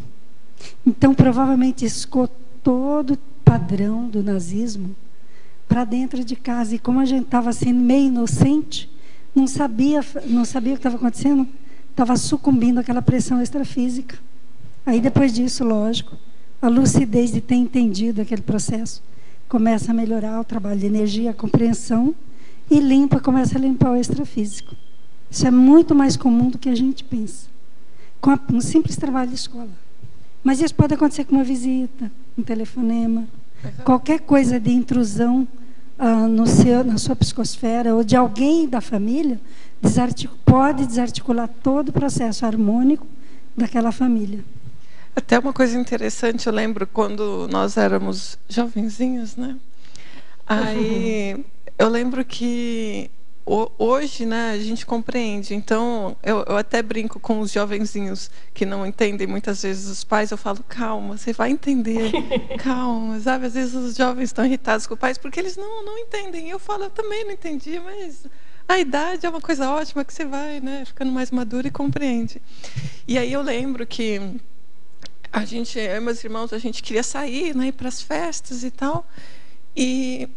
Então, provavelmente, escutou todo o padrão do nazismo para dentro de casa. E como a gente estava assim, meio inocente, não sabia o que estava acontecendo, estava sucumbindo àquela pressão extrafísica. Aí, depois disso, lógico, a lucidez de ter entendido aquele processo começa a melhorar o trabalho de energia, a compreensão, e começa a limpar o extrafísico. Isso é muito mais comum do que a gente pensa, com um simples trabalho de escola. Mas isso pode acontecer com uma visita, um telefonema, qualquer coisa de intrusão na sua psicosfera, ou de alguém da família, pode desarticular todo o processo harmônico daquela família. Até uma coisa interessante, eu lembro quando nós éramos jovenzinhos, né? Aí eu lembro que hoje, né, a gente compreende. Então, eu até brinco com os jovenzinhos que não entendem muitas vezes os pais. Eu falo, calma, você vai entender. Calma, sabe? Às vezes os jovens estão irritados com os pais porque eles não entendem. Eu falo, eu também não entendi, mas a idade é uma coisa ótima que você vai, né, ficando mais maduro e compreende. E aí eu lembro que eu e meus irmãos, a gente queria sair, né, ir para as festas e tal. E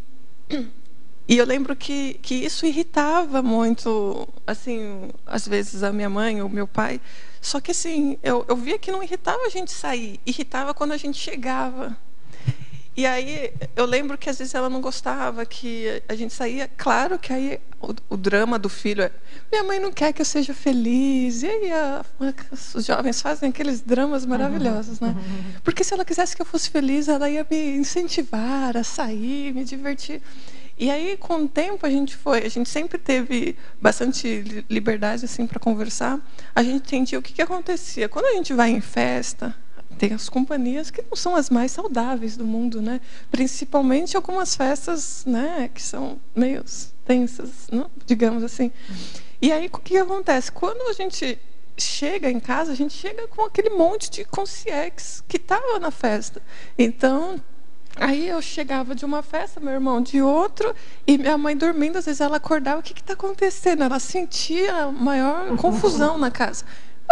E eu lembro que isso irritava muito, assim, às vezes a minha mãe ou meu pai. Só que assim, eu via que não irritava a gente sair, irritava quando a gente chegava. E aí eu lembro que às vezes ela não gostava que a gente saía. Claro que aí o drama do filho é: minha mãe não quer que eu seja feliz. E aí os jovens fazem aqueles dramas maravilhosos, né? Porque se ela quisesse que eu fosse feliz, ela ia me incentivar a sair, me divertir. E aí, com o tempo, a gente sempre teve bastante liberdade assim para conversar. A gente entendia o que acontecia. Quando a gente vai em festa, tem as companhias que não são as mais saudáveis do mundo, né? Principalmente algumas festas, né, que são meio tensas, né? Digamos assim. E aí, o que acontece? Quando a gente chega em casa, a gente chega com aquele monte de concierges que estava na festa. Então, aí eu chegava de uma festa, meu irmão de outro, e minha mãe dormindo, às vezes ela acordava: o que está acontecendo? Ela sentia maior confusão na casa.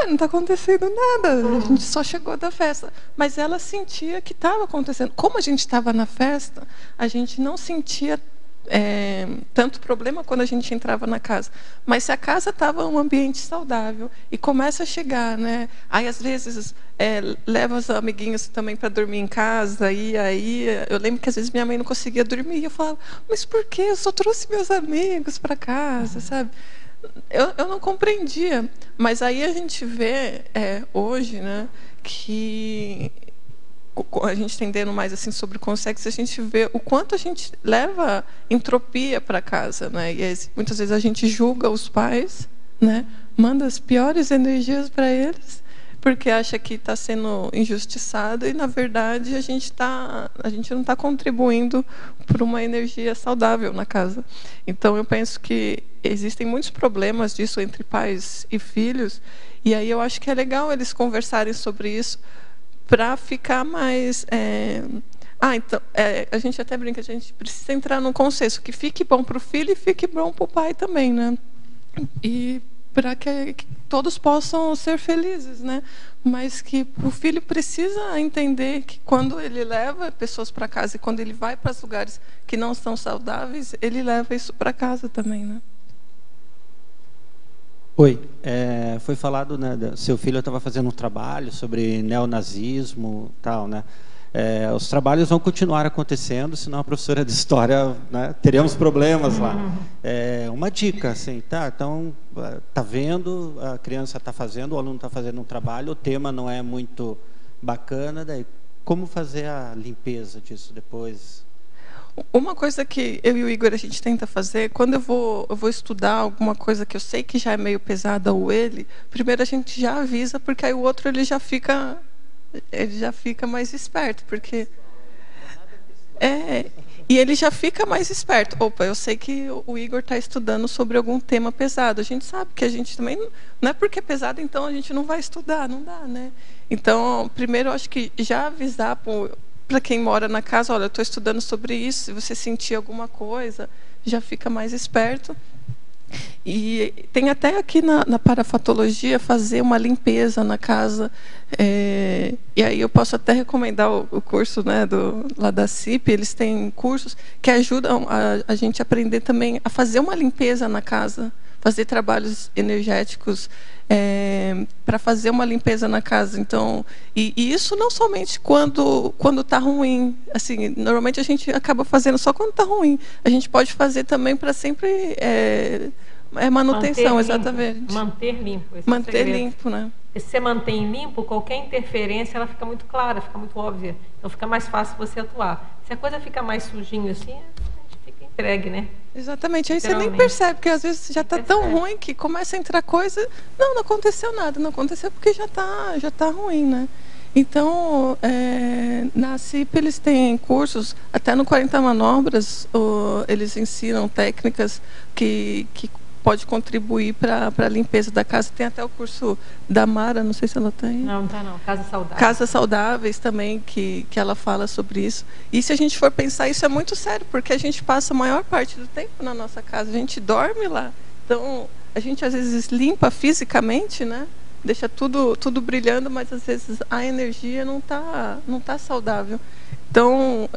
Não está acontecendo nada, a gente só chegou da festa. Mas ela sentia que estava acontecendo. Como a gente estava na festa, a gente não sentia tanto problema quando a gente entrava na casa. Mas se a casa estava um ambiente saudável e começa a chegar, né? Aí às vezes leva os amiguinhos também para dormir em casa. E aí eu lembro que às vezes minha mãe não conseguia dormir. E eu falava: mas por quê? Eu só trouxe meus amigos para casa, sabe? Eu não compreendia, mas aí a gente vê hoje, né, que a gente entendendo mais assim sobre o consciência, a gente vê o quanto a gente leva entropia para casa, né? E muitas vezes a gente julga os pais, né? Manda as piores energias para eles, porque acha que está sendo injustiçado, e na verdade a gente não está contribuindo para uma energia saudável na casa. Então eu penso que existem muitos problemas disso entre pais e filhos, e aí eu acho que é legal eles conversarem sobre isso para ficar mais... então, a gente até brinca, a gente precisa entrar num consenso que fique bom para o filho e fique bom para o pai também, né? E para que todos possam ser felizes, né? Mas que o filho precisa entender que quando ele leva pessoas para casa e quando ele vai para os lugares que não são saudáveis, ele leva isso para casa também, né? Oi, foi falado, né, seu filho estava fazendo um trabalho sobre neonazismo, tal, né? Os trabalhos vão continuar acontecendo, senão a professora de história, né, teremos problemas lá. Uma dica, assim, então, tá vendo, a criança está fazendo, o aluno está fazendo um trabalho, o tema não é muito bacana, daí como fazer a limpeza disso depois? Uma coisa que eu e o Igor a gente tenta fazer, quando eu vou estudar alguma coisa que eu sei que já é meio pesada, ou ele, primeiro a gente já avisa, porque aí o outro ele já fica mais esperto, porque e ele já fica mais esperto. Opa, eu sei que o Igor está estudando sobre algum tema pesado. A gente sabe que a gente também não é porque é pesado, então a gente não vai estudar, não dá, né? Então, primeiro eu acho que já avisar para quem mora na casa: olha, eu estou estudando sobre isso, se você sentir alguma coisa, já fica mais esperto. E tem até aqui na parafatologia fazer uma limpeza na casa. E aí eu posso até recomendar o curso, né, lá da CIP. Eles têm cursos que ajudam a gente a aprender também a fazer uma limpeza na casa, fazer trabalhos energéticos para fazer uma limpeza na casa. Então, e isso não somente quando está ruim. Assim, normalmente a gente acaba fazendo só quando está ruim. A gente pode fazer também para sempre manutenção, exatamente. Manter limpo. Manter limpo, né? E se você mantém limpo, qualquer interferência ela fica muito clara, fica muito óbvia. Então fica mais fácil você atuar. Se a coisa fica mais sujinho assim, a gente fica entregue, né? Exatamente. Aí você nem percebe, porque às vezes já está tão ruim que começa a entrar coisa. Não aconteceu nada, não aconteceu porque já tá ruim, né? Então, na CIP eles têm cursos, até no 40 Manobras, eles ensinam técnicas que pode contribuir para a limpeza da casa. Tem até o curso da Mara, não sei se ela tem. Não, tá não. Casas Saudáveis. Casas Saudáveis também, que ela fala sobre isso. E se a gente for pensar, isso é muito sério, porque a gente passa a maior parte do tempo na nossa casa, a gente dorme lá. Então, a gente às vezes limpa fisicamente, né? Deixa tudo brilhando, mas às vezes a energia não tá saudável. Então,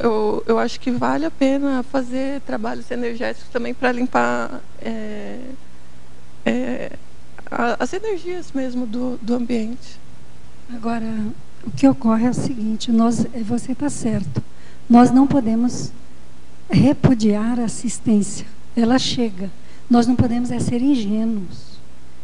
eu acho que vale a pena fazer trabalhos energéticos também para limpar as energias mesmo do ambiente. Agora, o que ocorre é o seguinte, você está certo, nós não podemos repudiar a assistência, ela chega, nós não podemos ser ingênuos.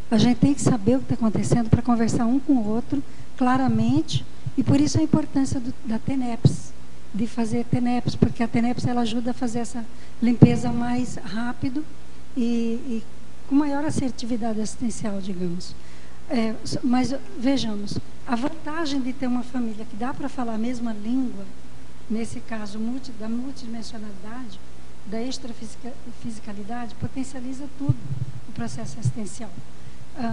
A gente tem que saber o que está acontecendo para conversar um com o outro claramente, e por isso a importância da TENEPS, de fazer TENEPS, porque a TENEPS ela ajuda a fazer essa limpeza mais rápido e com maior assertividade assistencial, digamos. Mas vejamos, a vantagem de ter uma família que dá para falar a mesma língua, nesse caso da multidimensionalidade, da extrafisicalidade, potencializa tudo o processo assistencial.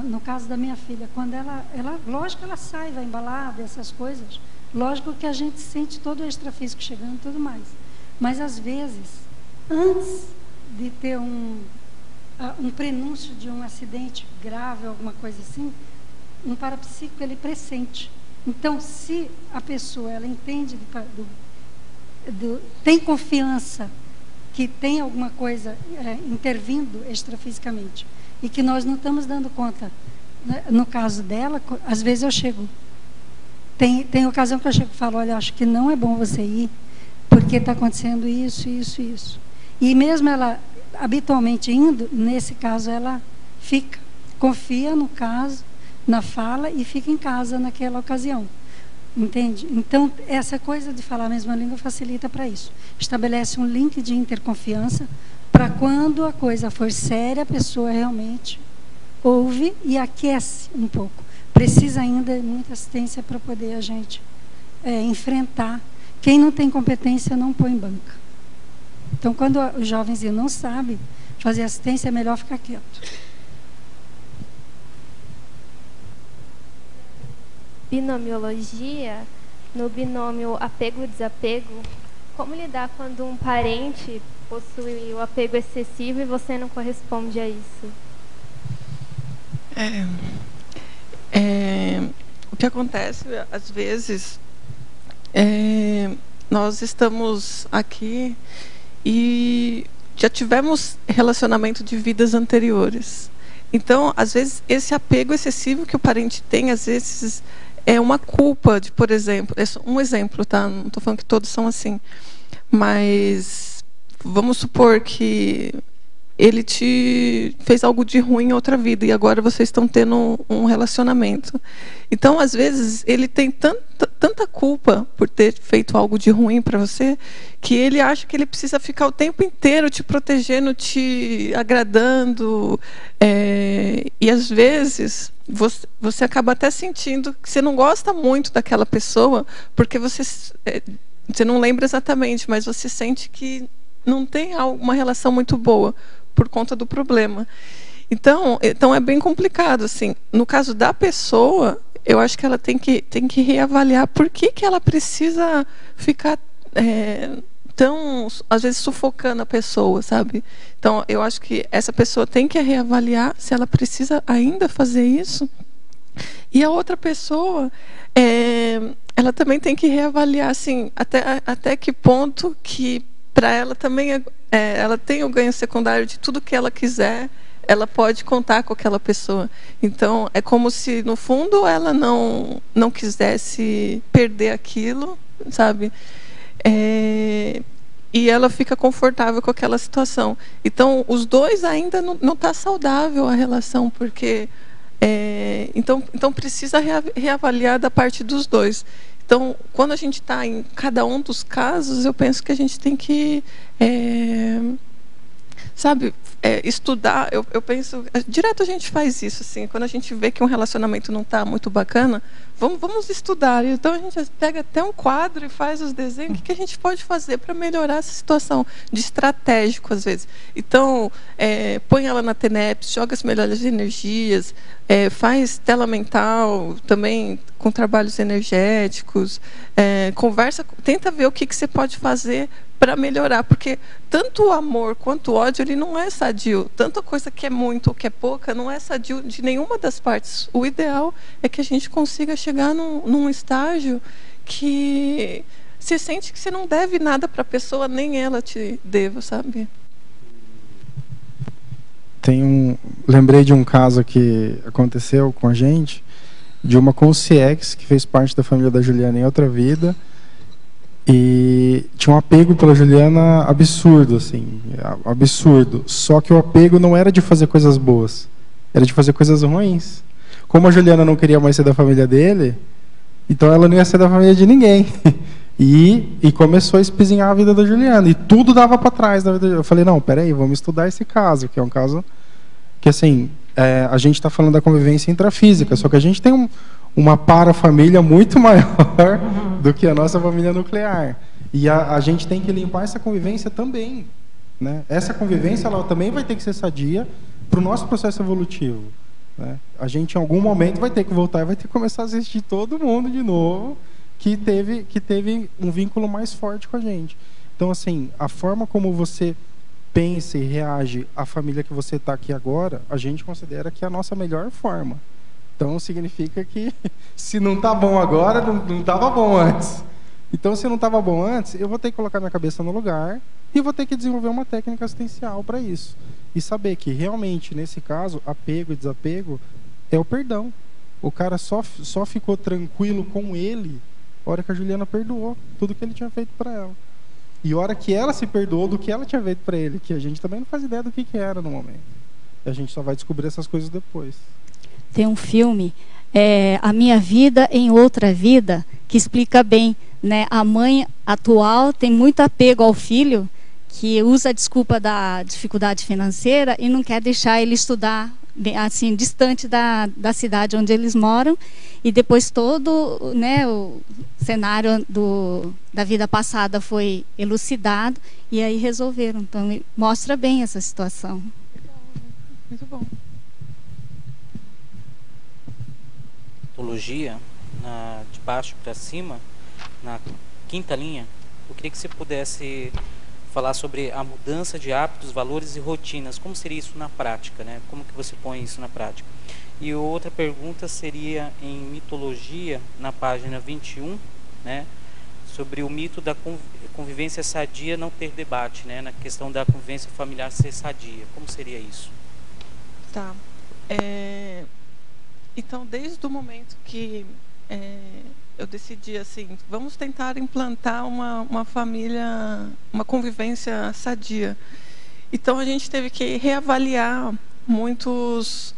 No caso da minha filha, quando ela lógico que ela sai, vai embalada, essas coisas, lógico que a gente sente todo o extrafísico chegando e tudo mais. Mas, às vezes, antes de ter um prenúncio de um acidente grave, alguma coisa assim, um parapsíquico, ele pressente. Então, se a pessoa ela entende, tem confiança que tem alguma coisa intervindo extrafisicamente, e que nós não estamos dando conta, né? No caso dela, às vezes eu chego, tem ocasião que eu chego e falo, olha, acho que não é bom você ir, porque está acontecendo isso, isso, isso. E mesmo ela habitualmente indo, nesse caso ela fica, confia no caso, na fala, e fica em casa naquela ocasião. Entende? Então, essa coisa de falar a mesma língua facilita para isso. Estabelece um link de interconfiança para quando a coisa for séria, a pessoa realmente ouve e aquece um pouco. Precisa ainda de muita assistência para poder a gente enfrentar. Quem não tem competência não põe em banca. Então, quando os jovens não sabem fazer assistência, é melhor ficar quieto. Binomiologia, no binômio apego-desapego, como lidar quando um parente possui o apego excessivo e você não corresponde a isso? O que acontece, às vezes, nós estamos aqui e já tivemos relacionamento de vidas anteriores. Então, às vezes, esse apego excessivo que o parente tem, às vezes, é uma culpa de, por exemplo, um exemplo, tá? Não estou falando que todos são assim, mas vamos supor que ele te fez algo de ruim em outra vida e agora vocês estão tendo um relacionamento. Então, às vezes, ele tem tanta culpa por ter feito algo de ruim para você, que ele acha que ele precisa ficar o tempo inteiro te protegendo, te agradando. E, às vezes, você acaba até sentindo que você não gosta muito daquela pessoa, porque você não lembra exatamente, mas você sente que não tem uma relação muito boa por conta do problema. Então é bem complicado, assim. No caso da pessoa, eu acho que ela tem que reavaliar por que ela precisa ficar tão, às vezes, sufocando a pessoa, sabe? Então, eu acho que essa pessoa tem que reavaliar se ela precisa ainda fazer isso. E a outra pessoa, ela também tem que reavaliar, assim, até que ponto que para ela também ela tem o ganho secundário de tudo que ela quiser, ela pode contar com aquela pessoa. Então, é como se, no fundo, ela não quisesse perder aquilo, sabe? E ela fica confortável com aquela situação. Então, os dois ainda não está saudável a relação, porque então precisa reavaliar da parte dos dois. Então, quando a gente está em cada um dos casos, eu penso que a gente tem que, estudar. Eu penso, direto a gente faz isso, assim, quando a gente vê que um relacionamento não está muito bacana, vamos estudar. Então, a gente pega até um quadro e faz os desenhos. O que a gente pode fazer para melhorar essa situação? De estratégico, às vezes. Então, põe ela na TENEPS, joga as melhores energias, faz tela mental, também com trabalhos energéticos, conversa, tenta ver o que você pode fazer para melhorar, porque tanto o amor quanto o ódio, ele não é sadio. Tanto a coisa que é muito ou que é pouca não é sadio de nenhuma das partes. O ideal é que a gente consiga chegar num estágio que você sente que você não deve nada para a pessoa, nem ela te deva, sabe? Lembrei de um caso que aconteceu com a gente, de uma concierge que fez parte da família da Juliana em outra vida, e tinha um apego pela Juliana absurdo, assim, absurdo. Só que o apego não era de fazer coisas boas, era de fazer coisas ruins. Como a Juliana não queria mais ser da família dele, então ela não ia ser da família de ninguém. E começou a espizinhar a vida da Juliana, e tudo dava para trás da vida da Juliana. Eu falei, não, peraí, vamos estudar esse caso, que é um caso que, assim, a gente está falando da convivência intrafísica, só que a gente tem uma parafamília muito maior do que a nossa família nuclear. E a gente tem que limpar essa convivência também, né? Essa convivência ela também vai ter que ser sadia para o nosso processo evolutivo, né? A gente, em algum momento, vai ter que voltar e vai ter que começar a assistir todo mundo de novo que teve um vínculo mais forte com a gente. Então, assim, a forma como você pensa e reage à família que você está aqui agora, a gente considera que é a nossa melhor forma. Então, significa que se não está bom agora, não estava bom antes. Então, se não estava bom antes, eu vou ter que colocar minha cabeça no lugar e vou ter que desenvolver uma técnica assistencial para isso. E saber que, realmente, nesse caso, apego e desapego é o perdão. O cara só ficou tranquilo com ele a hora que a Juliana perdoou tudo que ele tinha feito para ela. E a hora que ela se perdoou do que ela tinha feito para ele, que a gente também não faz ideia do que era no momento. A gente só vai descobrir essas coisas depois. Tem um filme, A Minha Vida em Outra Vida, que explica bem, né? A mãe atual tem muito apego ao filho, que usa a desculpa da dificuldade financeira e não quer deixar ele estudar assim, distante da cidade onde eles moram, e depois todo, né, o cenário da vida passada foi elucidado e aí resolveram. Então mostra bem essa situação. Muito bom. Mitologia, de baixo para cima, na quinta linha, eu queria que você pudesse falar sobre a mudança de hábitos, valores e rotinas. Como seria isso na prática, né? Como que você põe isso na prática? E outra pergunta seria em mitologia, na página 21, né? Sobre o mito da convivência sadia não ter debate, né? Na questão da convivência familiar ser sadia. Como seria isso? Tá. Então, desde o momento que eu decidi assim, vamos tentar implantar uma família, uma convivência sadia. Então a gente teve que reavaliar muitas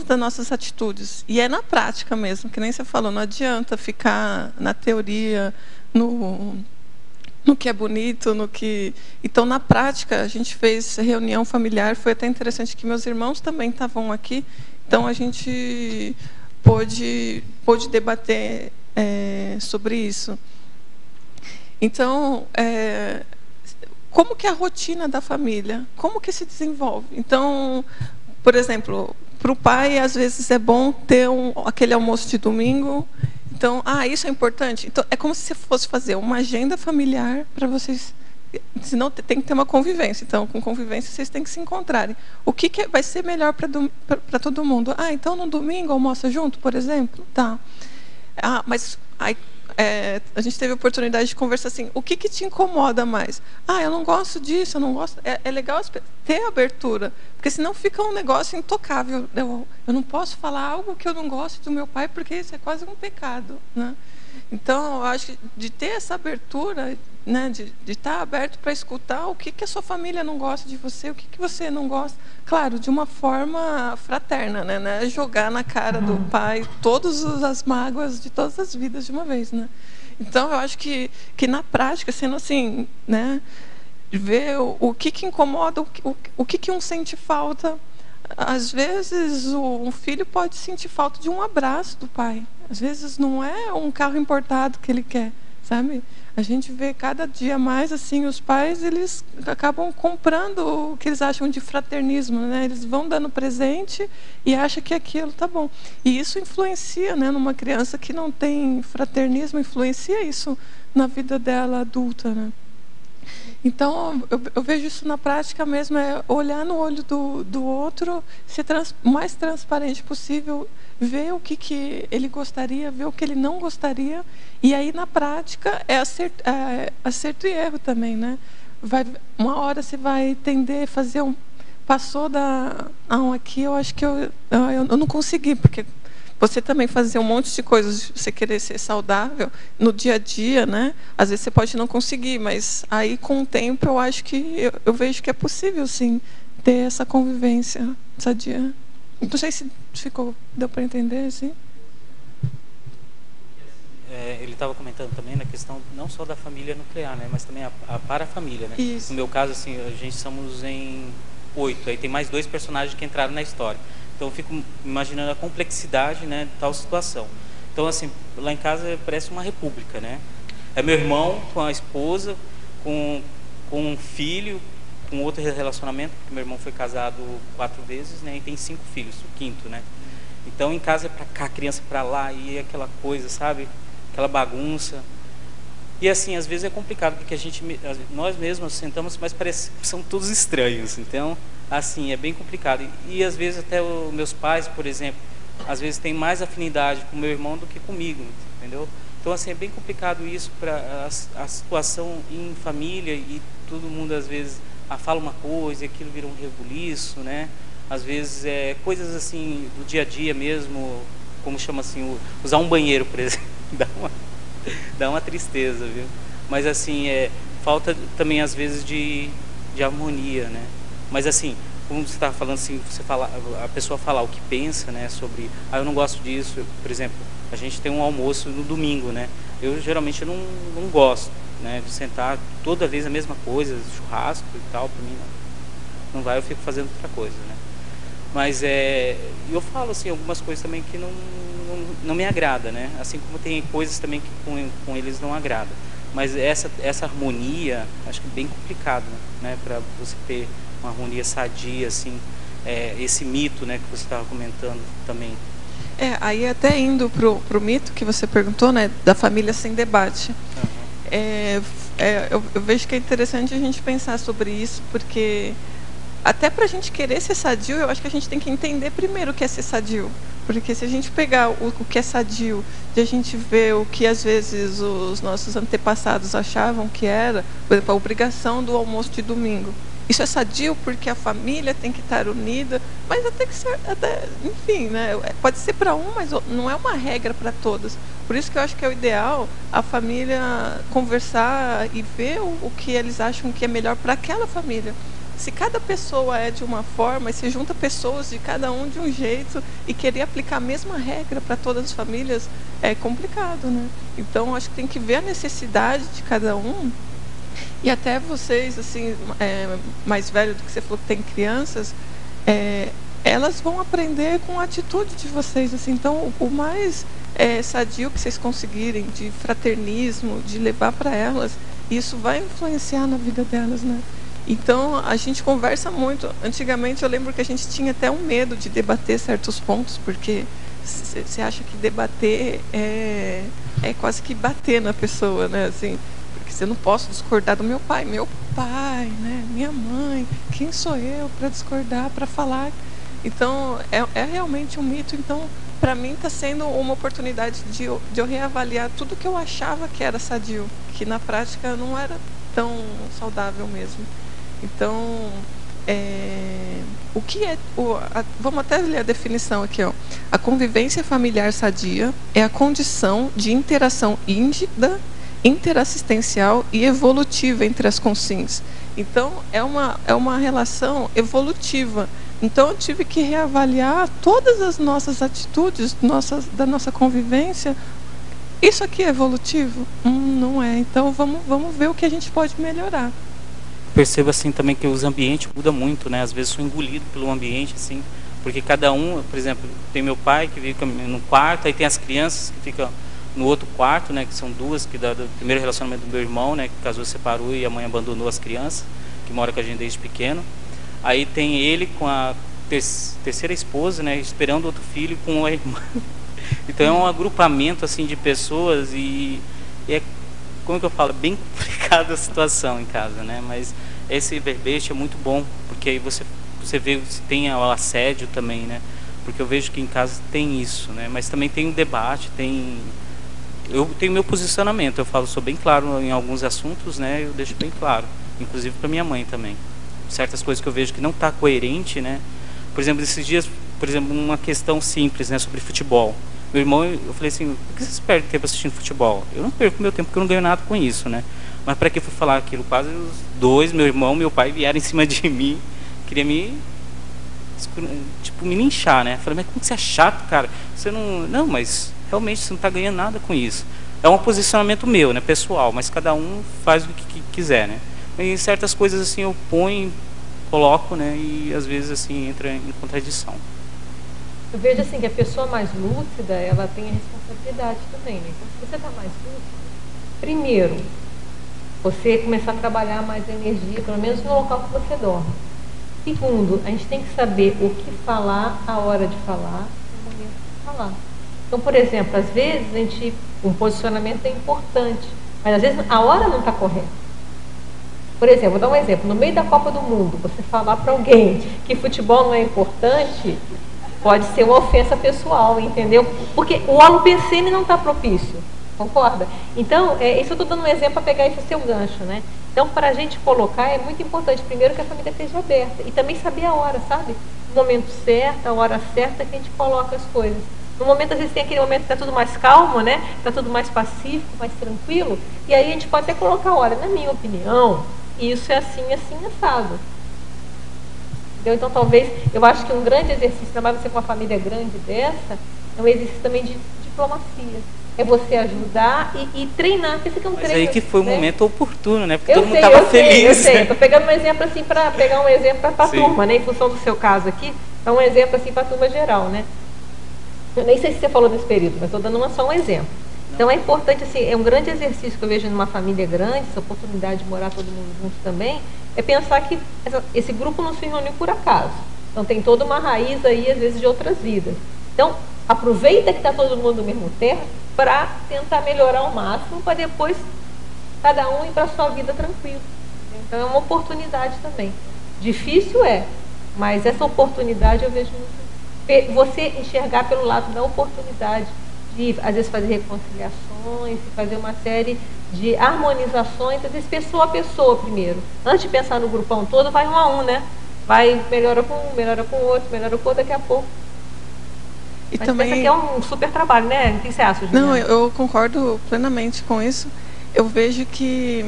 das nossas atitudes. E é na prática mesmo, que nem você falou, não adianta ficar na teoria, no que é bonito, no que... Então, na prática, a gente fez reunião familiar, foi até interessante que meus irmãos também estavam aqui, então a gente pôde debater sobre isso. Então, como que é a rotina da família? Como que se desenvolve? Então, por exemplo, para o pai, às vezes é bom ter aquele almoço de domingo. Então, isso é importante. Então, é como se você fosse fazer uma agenda familiar para vocês. Senão tem que ter uma convivência. Então, com convivência, vocês têm que se encontrarem. O que vai ser melhor para todo mundo? Então, no domingo, almoça junto, por exemplo? Tá. Mas a gente teve a oportunidade de conversar assim, o que te incomoda mais? Eu não gosto disso, eu não gosto... É legal ter abertura, porque senão fica um negócio intocável. Eu não posso falar algo que eu não gosto do meu pai, porque isso é quase um pecado, né? Então, eu acho que de ter essa abertura, né, de estar aberto para escutar o que a sua família não gosta de você, o que você não gosta. Claro, de uma forma fraterna, né? Jogar na cara do pai todas as mágoas de todas as vidas de uma vez, né? Então, eu acho que na prática, sendo assim, né, ver o que incomoda, o que um sente falta. Às vezes, um filho pode sentir falta de um abraço do pai. Às vezes, não é um carro importado que ele quer, sabe? A gente vê cada dia mais assim, os pais, eles acabam comprando o que eles acham de fraternismo, né? Eles vão dando presente e acham que aquilo tá bom. E isso influencia, né? Numa criança que não tem fraternismo, influencia isso na vida dela adulta, né? Então, eu vejo isso na prática mesmo, é olhar no olho do outro, ser o mais transparente possível, ver o que ele gostaria, ver o que ele não gostaria, e aí na prática é acerto e erro também, né? Uma hora você vai tender a fazer passou aqui, eu acho que eu não consegui, porque você também fazer um monte de coisas, você querer ser saudável no dia a dia, né? Às vezes você pode não conseguir, mas aí com o tempo eu acho que eu vejo que é possível, sim, ter essa convivência sadia. Não sei se deu para entender, assim. Ele estava comentando também na questão não só da família nuclear, né, mas também a parafamília, né? Isso. No meu caso, assim, a gente somos em 8, aí tem mais 2 personagens que entraram na história. Então eu fico imaginando a complexidade, né, de tal situação. Então, assim, lá em casa parece uma república, né? É meu irmão com a esposa, com um filho, com outro relacionamento, porque meu irmão foi casado 4 vezes, né, e tem 5 filhos, o 5º, né? Então em casa é pra cá, criança pra lá, e é aquela coisa, sabe? Aquela bagunça. E assim, às vezes é complicado, porque nós mesmos sentamos, mas parece que são todos estranhos. Então, assim, é bem complicado. E às vezes até os meus pais, por exemplo, às vezes têm mais afinidade com meu irmão do que comigo, entendeu? Então, assim, é bem complicado isso, para a situação em família, e todo mundo às vezes fala uma coisa e aquilo vira um rebuliço, né? Às vezes coisas assim do dia a dia mesmo, como chama assim, usar um banheiro, por exemplo, dá uma tristeza, viu? Mas assim, falta também às vezes de harmonia, né? Mas assim, como você estava falando, assim, a pessoa falar o que pensa, né, sobre, eu não gosto disso, por exemplo, a gente tem um almoço no domingo, né? Eu geralmente não gosto, né, de sentar toda vez a mesma coisa, churrasco e tal, para mim não vai, eu fico fazendo outra coisa, né? Mas eu falo assim algumas coisas também que não me agrada, né? Assim como tem coisas também que com eles não agrada. Mas essa harmonia, acho que é bem complicado, né? Para você ter uma harmonia sadia, assim, esse mito, né, que você estava comentando também. Aí até indo pro mito que você perguntou, né, da família sem debate. Uhum. Eu vejo que é interessante a gente pensar sobre isso, porque até para a gente querer ser sadio, eu acho que a gente tem que entender primeiro o que é ser sadio. Porque se a gente pegar o que é sadio, de a gente ver o que às vezes os nossos antepassados achavam que era, por exemplo, a obrigação do almoço de domingo. Isso é sadio porque a família tem que estar unida, mas enfim, né? Pode ser para um, mas não é uma regra para todas. Por isso que eu acho que é o ideal a família conversar e ver o que eles acham que é melhor para aquela família. Se cada pessoa é de uma forma e se junta pessoas de cada um de um jeito e querer aplicar a mesma regra para todas as famílias, é complicado, né? Então, acho que tem que ver a necessidade de cada um. E até vocês, assim, mais velhos do que você falou que tem crianças, elas vão aprender com a atitude de vocês. Assim. Então, o mais sadio que vocês conseguirem, de fraternismo, de levar para elas, isso vai influenciar na vida delas, né? Então, a gente conversa muito. Antigamente, eu lembro que a gente tinha até um medo de debater certos pontos, porque você acha que debater é quase que bater na pessoa, né? Assim, porque eu não posso discordar do meu pai, né? Minha mãe, quem sou eu para discordar, para falar? Então, é realmente um mito. Então, para mim, está sendo uma oportunidade de eu reavaliar tudo que eu achava que era sadio, que na prática não era tão saudável mesmo. Então, o que vamos até ler a definição aqui, ó. A convivência familiar sadia é a condição de interação íntima, interassistencial e evolutiva entre as consciências. Então, é uma relação evolutiva. Então, eu tive que reavaliar todas as nossas atitudes, da nossa convivência. Isso aqui é evolutivo? Não é. Então, vamos ver o que a gente pode melhorar. Percebo assim também que os ambientes mudam muito, né? Às vezes sou engolido pelo ambiente, assim, porque cada um, por exemplo, tem meu pai que fica no quarto, aí tem as crianças que ficam no outro quarto, né? Que são duas, que do primeiro relacionamento do meu irmão, né? Que casou, separou e a mãe abandonou as crianças, que mora com a gente desde pequeno. Aí tem ele com a terceira esposa, né? Esperando outro filho com a irmã. Então é um agrupamento assim de pessoas e é, como que eu falo, bem complicado. cada situação em casa, né? Mas esse verbete é muito bom, porque aí você vê se tem o assédio também, né? Porque eu vejo que em casa tem isso, né? Mas também tem um debate, eu tenho meu posicionamento, eu sou bem claro em alguns assuntos, né? Eu deixo bem claro, inclusive para minha mãe também. Certas coisas que eu vejo que não está coerente, né? Por exemplo, esses dias, uma questão simples, né, sobre futebol. Meu irmão, eu falei assim, por que vocês perdem tempo assistindo futebol? Eu não perco meu tempo porque eu não ganho nada com isso, né? Mas para que eu fui falar aquilo? Quase os dois, meu irmão e meu pai, vieram em cima de mim, queria me linchar, né? Falei, mas como que você é chato, cara? Você não, mas realmente você não está ganhando nada com isso. É um posicionamento meu, né, pessoal, mas cada um faz o que quiser, né? E certas coisas assim eu coloco, né, e às vezes assim entra em contradição. Eu vejo assim que a pessoa mais lúcida, ela tem a responsabilidade também, né? Então, se você está mais lúcido, primeiro, você começar a trabalhar mais a energia, pelo menos no local que você dorme. Segundo, a gente tem que saber o que falar, a hora de falar, o momento de falar. Então, por exemplo, às vezes um posicionamento é importante, mas às vezes a hora não está correta. Por exemplo, vou dar um exemplo, no meio da Copa do Mundo, você falar para alguém que futebol não é importante, pode ser uma ofensa pessoal, entendeu? Porque o holopensene não está propício, concorda? Então, isso eu estou dando um exemplo para pegar esse seu gancho, né? Então, para a gente colocar, é muito importante, primeiro, que a família esteja aberta. E também saber a hora, sabe? O momento certo, a hora certa que a gente coloca as coisas. No momento, às vezes, tem aquele momento que está tudo mais calmo, né? Está tudo mais pacífico, mais tranquilo. E aí a gente pode até colocar a hora. Na minha opinião, isso é assim, assim, assado. Entendeu? Então, talvez, eu acho que um grande exercício, ainda mais você com uma família grande dessa, é um exercício também de diplomacia. É você ajudar e treinar, porque isso é um treino. Mas aí que foi o momento oportuno, né? Porque todo mundo estava feliz. Eu sei, estou pegando um exemplo assim para pegar um exemplo para a turma, né? Em função do seu caso aqui, é um exemplo assim para a turma geral, né? Eu nem sei se você falou nesse período, mas estou dando só um exemplo. Então é importante, assim, é um grande exercício que eu vejo numa família grande, essa oportunidade de morar todo mundo junto também, é pensar que esse grupo não se reuniu por acaso. Então tem toda uma raiz aí, às vezes, de outras vidas. Então, aproveita que está todo mundo no mesmo terra para tentar melhorar ao máximo, para depois cada um ir para a sua vida tranquilo. Então é uma oportunidade também. Difícil mas essa oportunidade eu vejo muito. Você enxergar pelo lado da oportunidade de, às vezes, fazer reconciliações, fazer uma série de harmonizações, às vezes pessoa a pessoa primeiro. Antes de pensar no grupão todo, vai um a um, né? Vai, melhora com um, melhora com o outro, melhora com o outro, daqui a pouco. E mas também... aqui é um super trabalho, né? O que você acha, Juliana? Não, eu concordo plenamente com isso. Eu vejo que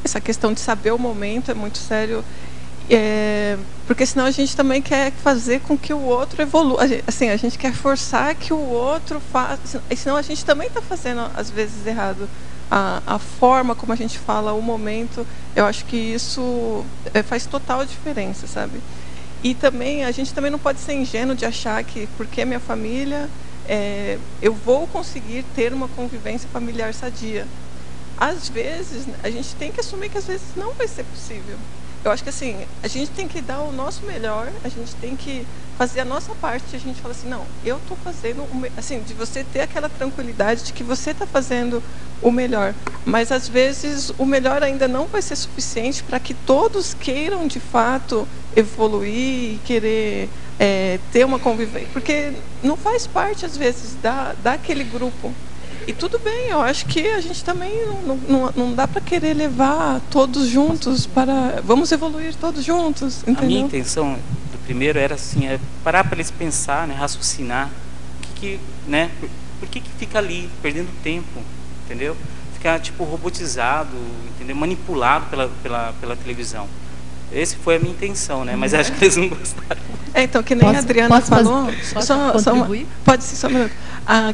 essa questão de saber o momento é muito sério, porque senão a gente também quer fazer com que o outro evolua. Assim, a gente quer forçar que o outro faça, senão a gente também está fazendo, às vezes, errado. A forma como a gente fala, o momento, eu acho que isso faz total diferença, sabe? E também, a gente também não pode ser ingênuo de achar que, porque é minha família, eu vou conseguir ter uma convivência familiar sadia. Às vezes, a gente tem que assumir que às vezes não vai ser possível. Eu acho que assim, a gente tem que dar o nosso melhor, a gente tem que fazer a nossa parte, a gente fala assim, não, eu estou fazendo, assim, de você ter aquela tranquilidade de que você está fazendo o melhor. Mas às vezes o melhor ainda não vai ser suficiente para que todos queiram de fato evoluir e querer ter uma convivência, porque não faz parte às vezes daquele grupo. E tudo bem, eu acho que a gente também não dá para querer levar todos juntos para... Vamos evoluir todos juntos, entendeu? A minha intenção do primeiro era assim, parar para eles pensar, né, raciocinar. Né, por que fica ali, perdendo tempo, entendeu? Ficar tipo robotizado, entendeu? Manipulado pela televisão. Esse foi a minha intenção, né? Mas acho que eles não gostaram. Então, que nem a Adriana falou... Pode ser, só um minuto.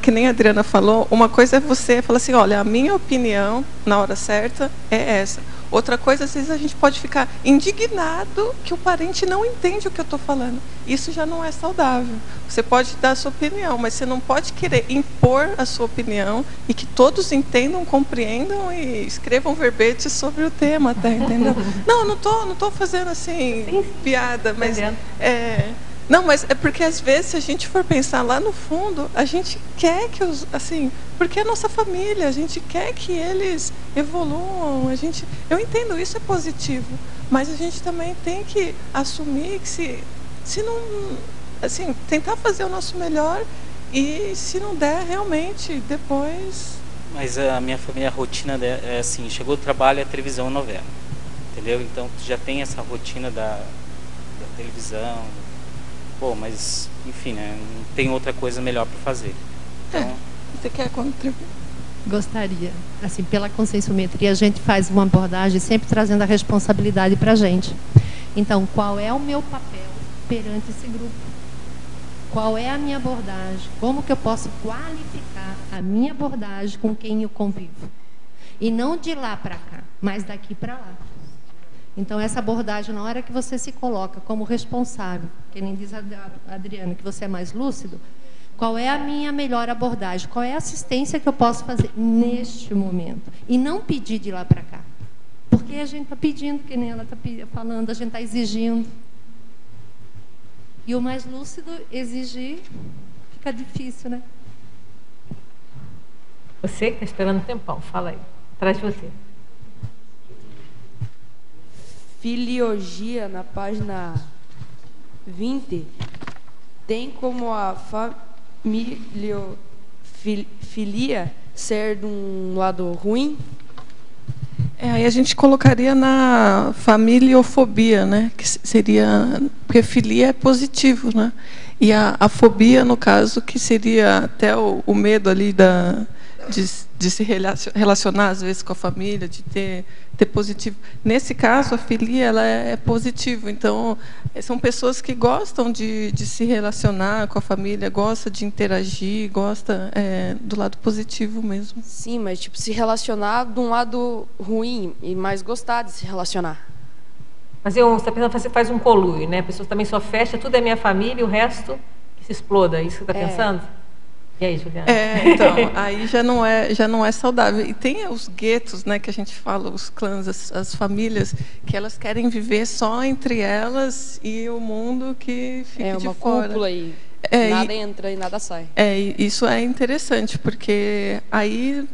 Que nem a Adriana falou, uma coisa é você falar assim, olha, a minha opinião, na hora certa, é essa. Outra coisa, às vezes, a gente pode ficar indignado que o parente não entende o que eu estou falando. Isso já não é saudável. Você pode dar a sua opinião, mas você não pode querer impor a sua opinião e que todos entendam, compreendam e escrevam verbetes sobre o tema, tá, entendeu? Não estou fazendo assim, piada, mas... Não, mas é porque às vezes, se a gente for pensar lá no fundo, a gente quer que assim, porque é a nossa família, a gente quer que eles evoluam, eu entendo, isso é positivo, mas a gente também tem que assumir que se não, assim, tentar fazer o nosso melhor, e se não der, realmente, depois... Mas a minha família, a rotina é assim, chegou do trabalho, é televisão e novela, entendeu? Então, tu já tem essa rotina da televisão, pô, mas, enfim, né, não tem outra coisa melhor para fazer. Então, você quer contribuir? Gostaria. Assim, pela conscienciometria, a gente faz uma abordagem sempre trazendo a responsabilidade para a gente. Então, qual é o meu papel perante esse grupo? Qual é a minha abordagem? Como que eu posso qualificar a minha abordagem com quem eu convivo? E não de lá para cá, mas daqui para lá. Então, essa abordagem, na hora que você se coloca como responsável, que nem diz a Adriana, que você é mais lúcido, qual é a minha melhor abordagem? Qual é a assistência que eu posso fazer neste momento? E não pedir de lá para cá. Porque a gente está pedindo, que nem ela está falando, a gente está exigindo. E o mais lúcido exigir fica difícil, né? Você que está esperando um tempão, fala aí. Atrás de você. Filiogia, na página 20, tem como a filia ser de um lado ruim? Aí a gente colocaria na familiofobia, né? Que seria, porque filia é positivo, né? E a fobia, no caso, que seria até o medo ali de se relacionar às vezes com a família, de ter positivo. Nesse caso, a filia ela é positiva. Então, são pessoas que gostam de se relacionar com a família, gostam de interagir, gostam do lado positivo mesmo. Sim, mas tipo se relacionar de um lado ruim e mais gostar de se relacionar. Mas você está pensando, você faz um conluio, né? A pessoa também só fecha, tudo é minha família e o resto que se exploda. É isso que você está pensando? E aí, Juliana? Então, aí já não é saudável. E tem os guetos, né, que a gente fala, os clãs, as famílias, que elas querem viver só entre elas e o mundo que fica de fora. É uma cúpula aí. Nada entra e nada sai. Isso é interessante, porque aí...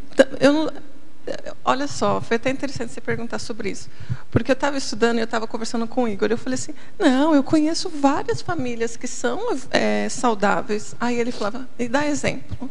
Olha só, foi até interessante você perguntar sobre isso. Porque eu estava estudando e eu estava conversando com o Igor. Eu falei assim, não, eu conheço várias famílias que são saudáveis. Aí ele falava, e dá exemplo.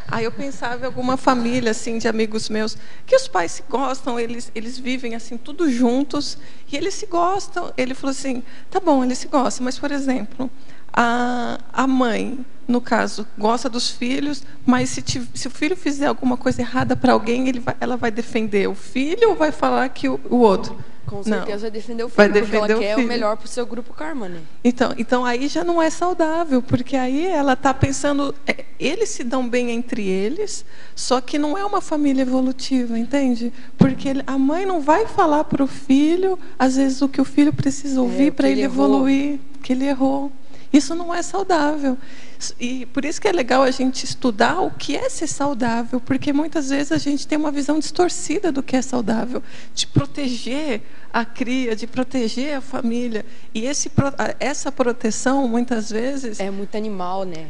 Aí eu pensava em alguma família assim, de amigos meus, que os pais se gostam, eles vivem assim, tudo juntos, e eles se gostam. Ele falou assim, tá bom, eles se gostam, mas, por exemplo, a mãe, no caso, gosta dos filhos, mas se o filho fizer alguma coisa errada para alguém, ela vai defender o filho ou vai falar que o outro? Com certeza vai defender o filho, porque ela quer o melhor para o seu grupo karma, né? Então aí já não é saudável, porque aí ela está pensando, eles se dão bem entre eles, só que não é uma família evolutiva, entende? Porque a mãe não vai falar para o filho, às vezes, o que o filho precisa ouvir para ele evoluir, que ele errou. Isso não é saudável. E por isso que é legal a gente estudar o que é ser saudável, porque muitas vezes a gente tem uma visão distorcida do que é saudável, de proteger a cria, de proteger a família. E essa proteção, muitas vezes... É muito animal, né?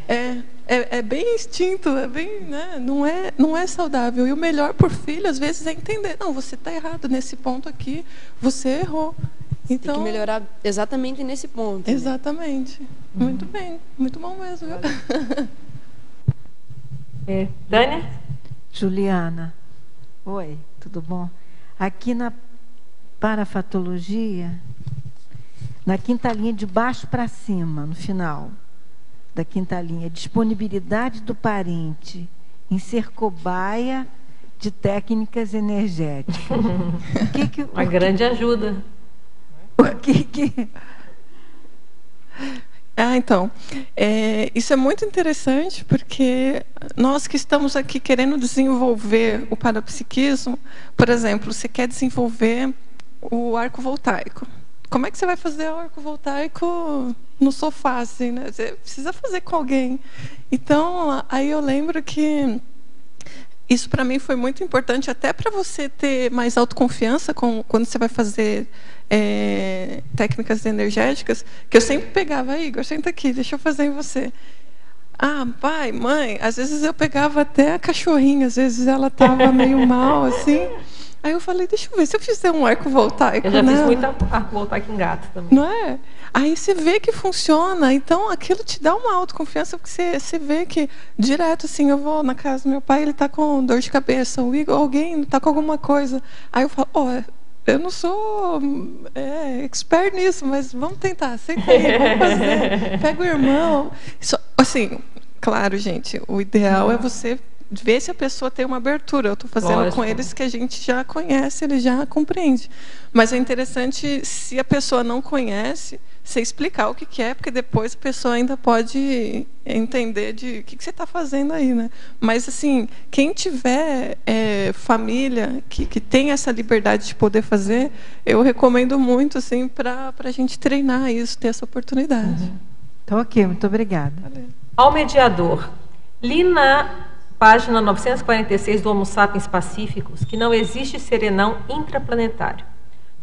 É bem instinto, né? Não é saudável. E o melhor por filho, às vezes, é entender. Não, você está errado nesse ponto aqui, você errou. Então, tem que melhorar exatamente nesse ponto. Exatamente. Né? Muito bem. Muito bom mesmo. Tânia? Juliana. Oi, tudo bom? Aqui na parafatologia, na quinta linha, de baixo para cima, no final da quinta linha, disponibilidade do parente em ser cobaia de técnicas energéticas. Uma grande ajuda. Então, isso é muito interessante, porque nós que estamos aqui querendo desenvolver o parapsiquismo, por exemplo, você quer desenvolver o arco voltaico. Como é que você vai fazer o arco voltaico no sofá, assim, né? Você precisa fazer com alguém. Então, aí eu lembro que isso para mim foi muito importante, até para você ter mais autoconfiança quando você vai fazer técnicas energéticas, que eu sempre pegava, Igor, senta aqui, deixa eu fazer em você. Ah, pai, mãe, às vezes eu pegava até a cachorrinha, às vezes ela estava meio mal, assim. Aí eu falei, deixa eu ver, se eu fizer um arco voltaico, Eu já né? fiz muito arco voltaico em gato também. Não é? Aí você vê que funciona, então aquilo te dá uma autoconfiança, porque você vê que direto, assim, eu vou na casa do meu pai, ele está com dor de cabeça, o Igor, alguém está com alguma coisa. Aí eu falo, eu não sou expert nisso, mas vamos tentar, senta aí, vamos fazer. Pega o irmão. Assim, claro, gente, o ideal é você ver se a pessoa tem uma abertura. Eu estou fazendo com eles que a gente já conhece, ele já compreende. Mas é interessante, se a pessoa não conhece, você explicar o que é, porque depois a pessoa ainda pode entender de o que você está fazendo aí, né? Mas, assim, quem tiver família que tem essa liberdade de poder fazer, eu recomendo muito, assim, para a gente treinar isso, ter essa oportunidade. Então, ok, muito obrigada. Valeu. Ao mediador. Li na página 946 do Homo Sapiens Pacíficos que não existe serenão intraplanetário.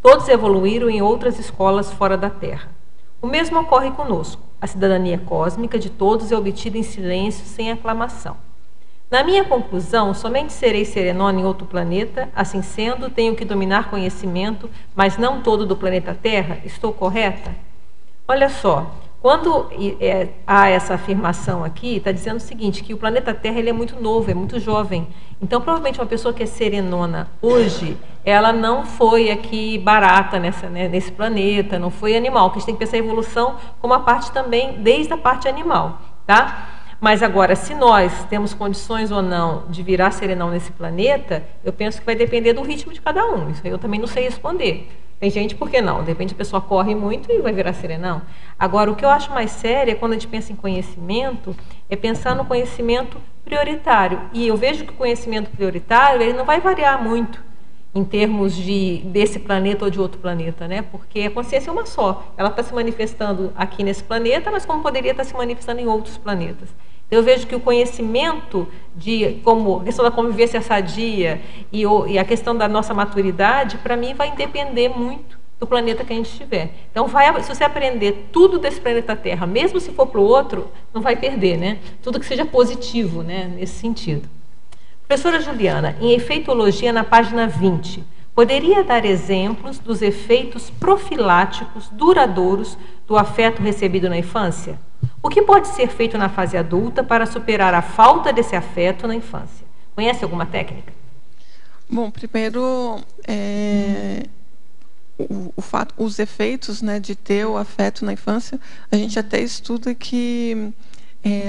Todos evoluíram em outras escolas fora da Terra. O mesmo ocorre conosco. A cidadania cósmica de todos é obtida em silêncio, sem aclamação. Na minha conclusão, somente serei serenona em outro planeta, assim sendo, tenho que dominar conhecimento, mas não todo do planeta Terra. Estou correta? Olha só, quando há essa afirmação aqui, está dizendo o seguinte, que o planeta Terra ele é muito novo, é muito jovem. Então, provavelmente, uma pessoa que é serenona hoje, ela não foi aqui barata nesse planeta, não foi animal, que a gente tem que pensar a evolução como a parte também, desde a parte animal, tá? Mas agora, se nós temos condições ou não de virar serenão nesse planeta, eu penso que vai depender do ritmo de cada um. Isso aí eu também não sei responder. Tem gente, por que não? De repente a pessoa corre muito e vai virar serenão. Agora, o que eu acho mais sério é quando a gente pensa em conhecimento, é pensar no conhecimento prioritário. E eu vejo que o conhecimento prioritário ele não vai variar muito em termos desse planeta ou de outro planeta, né? Porque a consciência é uma só. Ela está se manifestando aqui nesse planeta, mas como poderia estar se manifestando em outros planetas. Eu vejo que o conhecimento como a questão da convivência sadia e a questão da nossa maturidade, para mim, vai depender muito do planeta que a gente estiver. Então, se você aprender tudo desse planeta Terra, mesmo se for para o outro, não vai perder, né? Tudo que seja positivo, né? Nesse sentido. Professora Juliana, em efeitologia, na página 20, poderia dar exemplos dos efeitos profiláticos duradouros do afeto recebido na infância? O que pode ser feito na fase adulta para superar a falta desse afeto na infância? Conhece alguma técnica? Bom, primeiro, os efeitos, né, de ter o afeto na infância, a gente até estuda que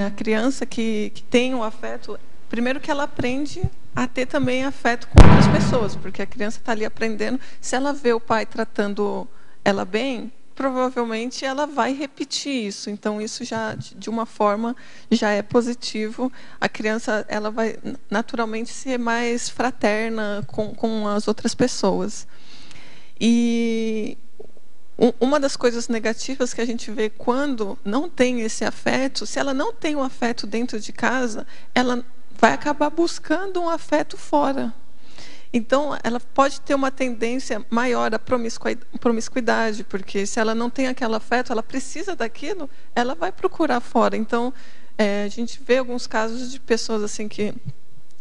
a criança que tem o afeto, primeiro que ela aprende a ter também afeto com outras pessoas, porque a criança está ali aprendendo. Se ela vê o pai tratando ela bem, provavelmente ela vai repetir isso. Então, isso já, de uma forma, já é positivo. A criança ela vai naturalmente ser mais fraterna com as outras pessoas. E uma das coisas negativas que a gente vê quando não tem esse afeto, se ela não tem o afeto dentro de casa, ela vai acabar buscando um afeto fora. Então, ela pode ter uma tendência maior à promiscuidade, porque se ela não tem aquele afeto, ela precisa daquilo, ela vai procurar fora. Então, a gente vê alguns casos de pessoas assim que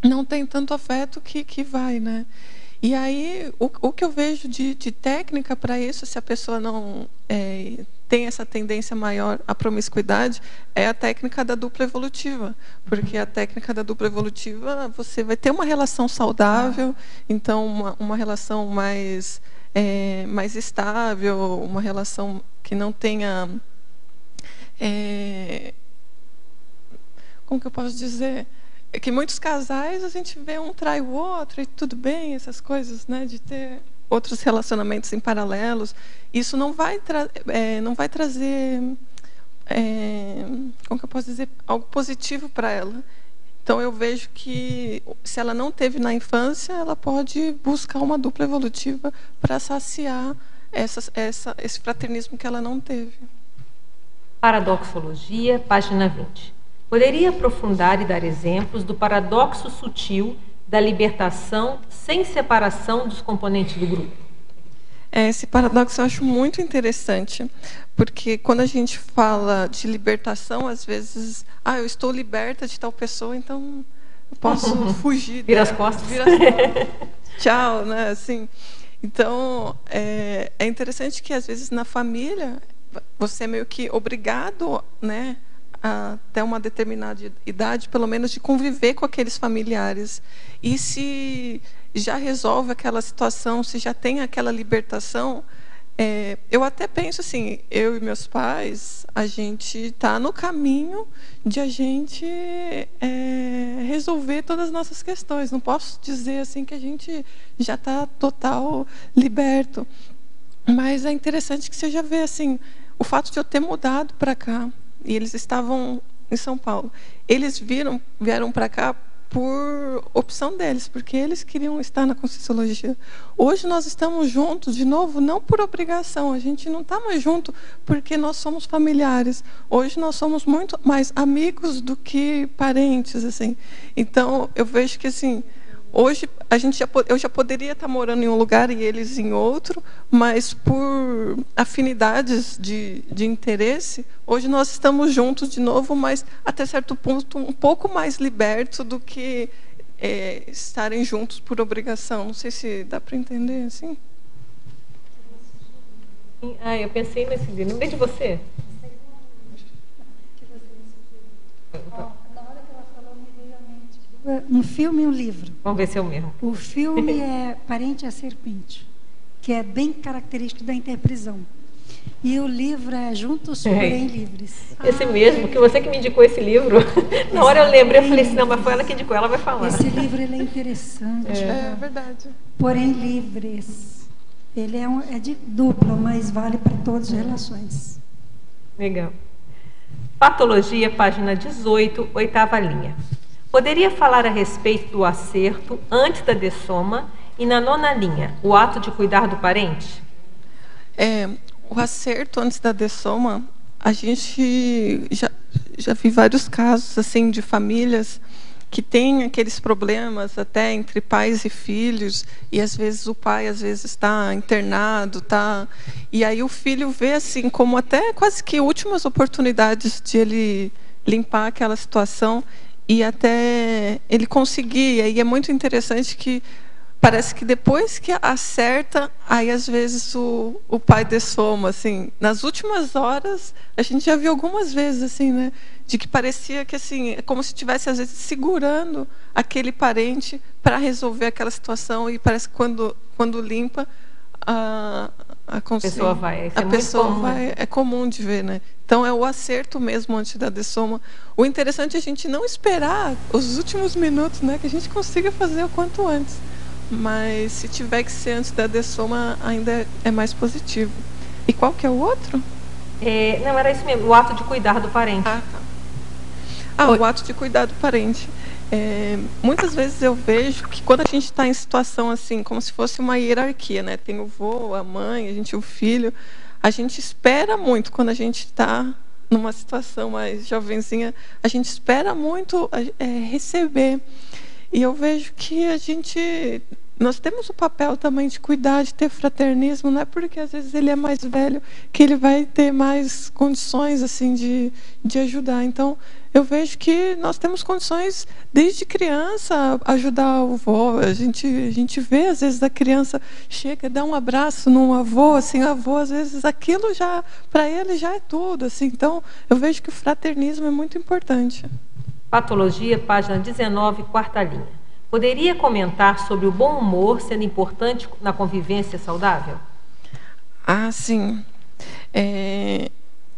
não tem tanto afeto que vai, né? E aí, o que eu vejo de técnica para isso, se a pessoa não tem essa tendência maior à promiscuidade, é a técnica da dupla evolutiva. Porque a técnica da dupla evolutiva, você vai ter uma relação saudável, então uma relação mais estável, uma relação que não tenha... como que eu posso dizer? É que muitos casais a gente vê um trai o outro e tudo bem, essas coisas, né, de ter outros relacionamentos em paralelos. Isso não vai trazer, como que eu posso dizer, algo positivo para ela. Então, eu vejo que, se ela não teve na infância, ela pode buscar uma dupla evolutiva para saciar esse fraternismo que ela não teve. Paradoxologia, página 20. Poderia aprofundar e dar exemplos do paradoxo sutil da libertação sem separação dos componentes do grupo? Esse paradoxo eu acho muito interessante, porque quando a gente fala de libertação, às vezes, eu estou liberta de tal pessoa, então eu posso fugir. Vira as costas. Tchau, né? Assim, então, é interessante que às vezes na família você é meio que obrigado, né, até uma determinada idade, pelo menos, de conviver com aqueles familiares. E se já resolve aquela situação, se já tem aquela libertação, eu até penso assim, eu e meus pais, a gente está no caminho de a gente resolver todas as nossas questões. Não posso dizer assim que a gente já está total liberto. Mas é interessante que você já vê assim, o fato de eu ter mudado para cá, e eles estavam em São Paulo. Eles vieram para cá por opção deles, porque eles queriam estar na Conscienciologia. Hoje nós estamos juntos, de novo, não por obrigação. A gente não está mais junto porque nós somos familiares. Hoje nós somos muito mais amigos do que parentes, assim. Então, eu vejo que, assim, hoje eu já poderia estar morando em um lugar e eles em outro, mas por afinidades de interesse, hoje nós estamos juntos de novo, mas até certo ponto um pouco mais libertos do que estarem juntos por obrigação. Não sei se dá para entender assim. Eu pensei nesse livro. Lembrei de você. Um filme e um livro. Vamos ver se é o mesmo. O filme é Parente à Serpente, que é bem característico da interprisão. E o livro é Juntos, Porém Livres. Esse mesmo, que você que me indicou esse livro. Na hora eu lembrei, eu falei assim, não, mas foi ela que indicou, ela vai falar. Esse livro ele é interessante. É verdade. Porém Livres. Ele é de dupla, mas vale para todas as relações. Legal. Patologia, página 18, 8ª linha. Poderia falar a respeito do acerto antes da dessoma e na 9ª linha, o ato de cuidar do parente? O acerto antes da dessoma, a gente já vi vários casos assim de famílias que têm aqueles problemas até entre pais e filhos, e às vezes o pai está internado, e aí o filho vê assim como até quase que últimas oportunidades de ele limpar aquela situação e até ele conseguir. E aí é muito interessante que parece que depois que acerta, aí às vezes o pai dessoma, assim, nas últimas horas, a gente já viu algumas vezes assim, né, de que parecia que assim, é como se estivesse às vezes segurando aquele parente para resolver aquela situação, e parece que quando limpa a pessoa vai. Isso a pessoa comum, vai, né? É comum de ver, né? Então é o acerto mesmo antes da dessoma. O interessante é a gente não esperar os últimos minutos, né, que a gente consiga fazer o quanto antes. Mas se tiver que ser antes da dessoma, ainda é mais positivo. E qual que é o outro? Não, era isso mesmo, o ato de cuidar do parente. O ato de cuidar do parente. Muitas vezes eu vejo que quando a gente está em situação assim, como se fosse uma hierarquia, né? Tem o vô, a mãe, o filho. A gente espera muito quando a gente está numa situação mais jovenzinha. A gente espera muito receber. E eu vejo que nós temos o papel também de cuidar, de ter fraternismo. Não é porque às vezes ele é mais velho que ele vai ter mais condições assim de ajudar. Então eu vejo que nós temos condições desde criança ajudar o avô. A gente vê às vezes a criança chega, dá um abraço num avô, assim, avô às vezes aquilo já para ele já é tudo, assim. Então eu vejo que o fraternismo é muito importante. Patologia, página 19, 4ª linha. Poderia comentar sobre o bom humor sendo importante na convivência saudável? Sim.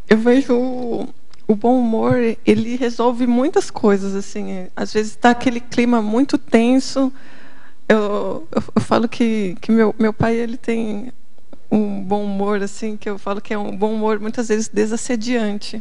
Eu vejo o bom humor, ele resolve muitas coisas, assim. Às vezes está aquele clima muito tenso. Eu falo que meu pai ele tem um bom humor, assim, que eu falo que é um bom humor muitas vezes desassediante.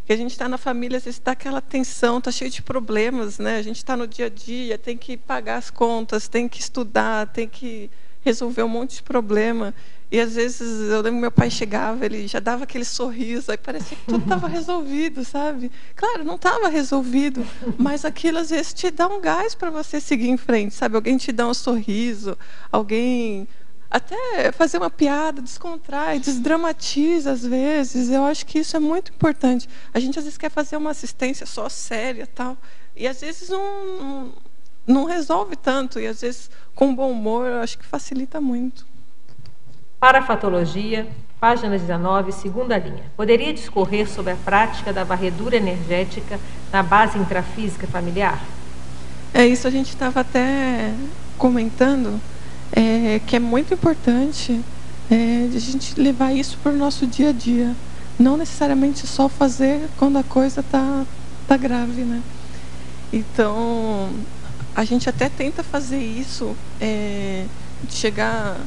Que a gente está na família, às vezes está aquela tensão, está cheio de problemas, né? A gente está no dia a dia, tem que pagar as contas, tem que estudar, tem que resolver um monte de problema. E às vezes eu lembro que meu pai chegava, ele já dava aquele sorriso, aí parecia que tudo estava resolvido, sabe? Claro, não estava resolvido, mas aquilo às vezes te dá um gás para você seguir em frente, sabe? Alguém te dá um sorriso, alguém até fazer uma piada, descontrai, desdramatiza às vezes. Eu acho que isso é muito importante. A gente às vezes quer fazer uma assistência só séria, tal, e às vezes não resolve tanto, e às vezes com bom humor eu acho que facilita muito. Parafatologia, página 19, segunda linha. Poderia discorrer sobre a prática da varredura energética na base intrafísica familiar? É isso, a gente estava até comentando, que é muito importante a gente levar isso para o nosso dia a dia. Não necessariamente só fazer quando a coisa tá grave, né? Então, a gente até tenta fazer isso, de chegar,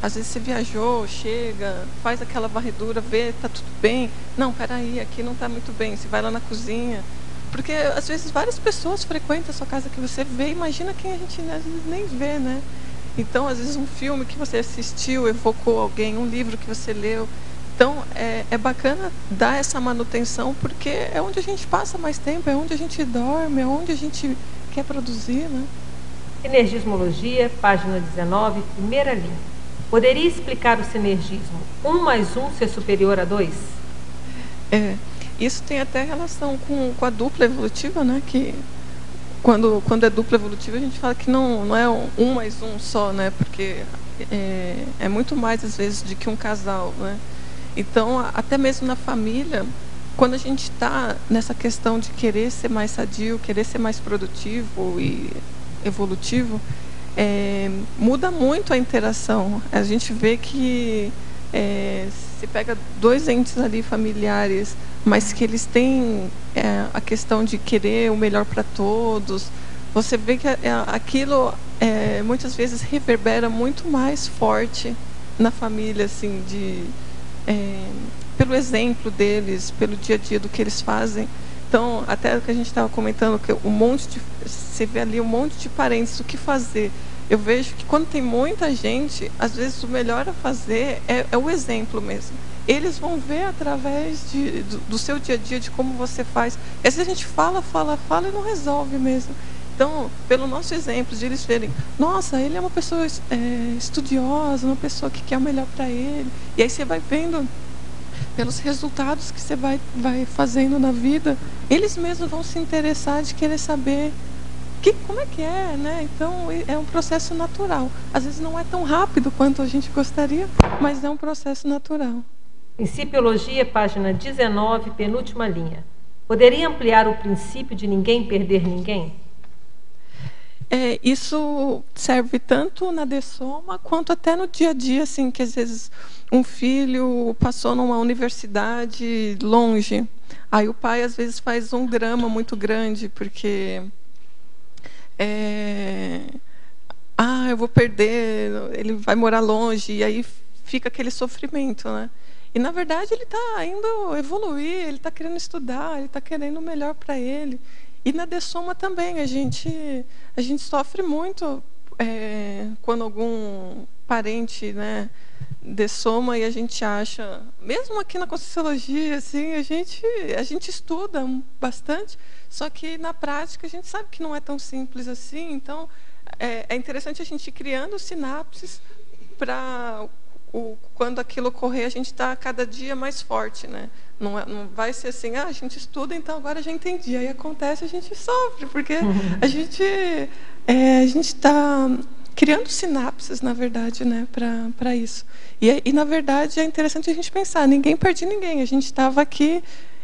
às vezes você viajou, chega, faz aquela varredura, vê, tá tudo bem. Não, peraí, aqui não está muito bem. Você vai lá na cozinha. Porque, às vezes, várias pessoas frequentam a sua casa que você vê. Imagina quem a gente às vezes nem vê, né? Então, às vezes, um filme que você assistiu evocou alguém, um livro que você leu. Então, é bacana dar essa manutenção, porque é onde a gente passa mais tempo, é onde a gente dorme, é onde a gente quer produzir, né? Sinergismologia, página 19, primeira linha. Poderia explicar o sinergismo? 1 mais 1 ser superior a 2? Isso tem até relação com a dupla evolutiva, né? Que quando é dupla evolutiva, a gente fala que não é 1 mais 1 só, né? Porque é muito mais, às vezes, do que um casal, né? Então, até mesmo na família, quando a gente está nessa questão de querer ser mais sadio, querer ser mais produtivo e evolutivo, muda muito a interação. A gente vê que se pega 2 entes ali familiares, mas que eles têm a questão de querer o melhor para todos, você vê que aquilo muitas vezes reverbera muito mais forte na família, assim, pelo exemplo deles, pelo dia a dia do que eles fazem. Então, até o que a gente estava comentando, que você vê ali um monte de parentes, o que fazer. Eu vejo que quando tem muita gente, às vezes o melhor a fazer é o exemplo mesmo. Eles vão ver através do seu dia a dia, de como você faz. E às vezes a gente fala e não resolve mesmo. Então, pelo nosso exemplo, de eles verem, nossa, ele é uma pessoa estudiosa, uma pessoa que quer o melhor para ele. E aí você vai vendo, pelos resultados que você vai fazendo na vida, eles mesmos vão se interessar de querer saber como é que é, né? Então, é um processo natural. Às vezes não é tão rápido quanto a gente gostaria, mas é um processo natural. Principiologia, página 19, penúltima linha. Poderia ampliar o princípio de ninguém perder ninguém? Isso serve tanto na dessoma quanto até no dia a dia, assim, que às vezes um filho passou numa universidade longe, aí o pai às vezes faz um drama muito grande, porque eu vou perder, ele vai morar longe, e aí fica aquele sofrimento, né? E na verdade ele está indo evoluir, ele está querendo estudar, ele está querendo o melhor para ele. E na dessoma também, a gente sofre muito quando algum parente, né, dessoma, e a gente acha, mesmo aqui na Conscienciologia, assim, a gente estuda bastante, só que na prática a gente sabe que não é tão simples assim. Então é interessante a gente ir criando sinapses para quando aquilo ocorrer, a gente está cada dia mais forte, né? Não vai ser assim, a gente estuda, então agora já entendi. Aí acontece, a gente sofre, porque a gente está criando sinapses, na verdade, né, para isso. E, na verdade, é interessante a gente pensar, ninguém perde ninguém. A gente estava aqui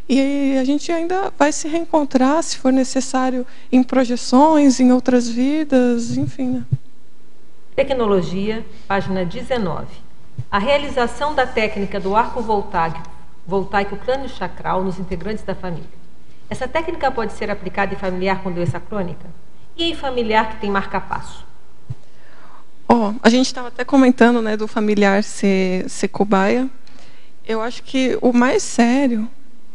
e a gente ainda vai se reencontrar, se for necessário, em projeções, em outras vidas, enfim, né? Tecnologia, página 19. A realização da técnica do arco voltaico crânio-chacral nos integrantes da família. Essa técnica pode ser aplicada em familiar com doença crônica? E em familiar que tem marca-passo? A gente estava até comentando, né, do familiar ser cobaia. Eu acho que o mais sério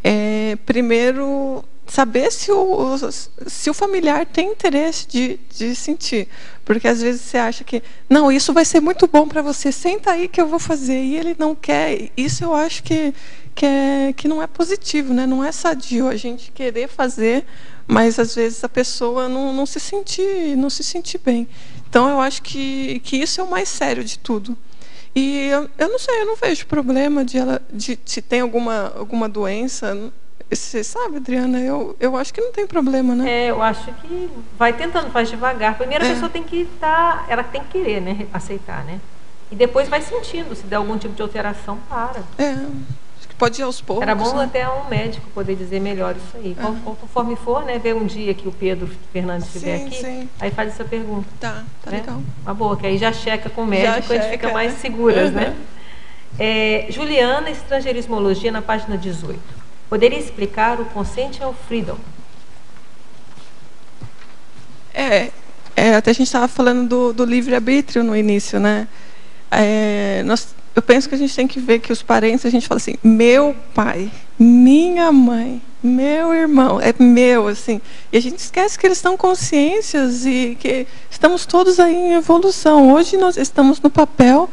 é, primeiro, saber se o familiar tem interesse de sentir. Porque às vezes você acha que, não, isso vai ser muito bom para você, senta aí que eu vou fazer, e ele não quer. Isso eu acho que não é positivo, né? Não é sadio a gente querer fazer, mas às vezes a pessoa não se sentir bem. Então eu acho que isso é o mais sério de tudo. E eu não sei, eu não vejo problema de se tem alguma doença. Você sabe, Adriana, eu acho que não tem problema, né? Eu acho que vai tentando, faz devagar. Primeiro a pessoa tem que ela tem que querer, né? Aceitar, né? E depois vai sentindo, se der algum tipo de alteração, para. Acho que pode ir aos poucos. Era bom, né? até um médico poder dizer melhor isso aí. Conforme for, né? Ver um dia que o Pedro Fernandes estiver aqui, aí faz essa pergunta. Tá né? legal. Uma boa, que aí já checa com o médico, a gente fica mais seguras, né? Juliana, Estrangeirismologia, na página 18. Poderia explicar o Consensual Freedom? Até a gente estava falando do livre-arbítrio no início, né? Eu penso que a gente tem que ver que os parentes, a gente fala assim, meu pai, minha mãe, meu irmão, é meu, assim. E a gente esquece que eles estão consciências e que estamos todos aí em evolução. Hoje nós estamos no papel,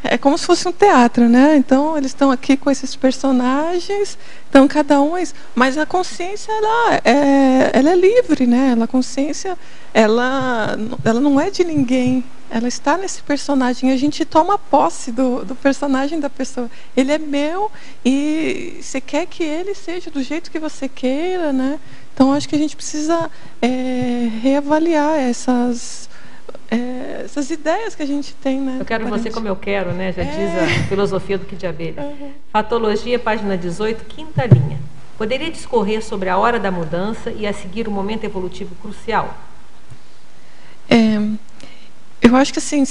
é como se fosse um teatro, né? Então, eles estão aqui com esses personagens, então cada um é isso. Mas a consciência, ela é livre, né? A consciência, ela não é de ninguém. Ela está nesse personagem. A gente toma posse do personagem da pessoa. Ele é meu e você quer que ele seja do jeito que você queira, né? Então, acho que a gente precisa reavaliar essas ideias que a gente tem, né? Eu quero você como eu quero, né? Já diz a filosofia do Kid de Abelha. Patologia, página 18, quinta linha. Poderia discorrer sobre a hora da mudança e a seguir o momento evolutivo crucial? Eu acho que assim,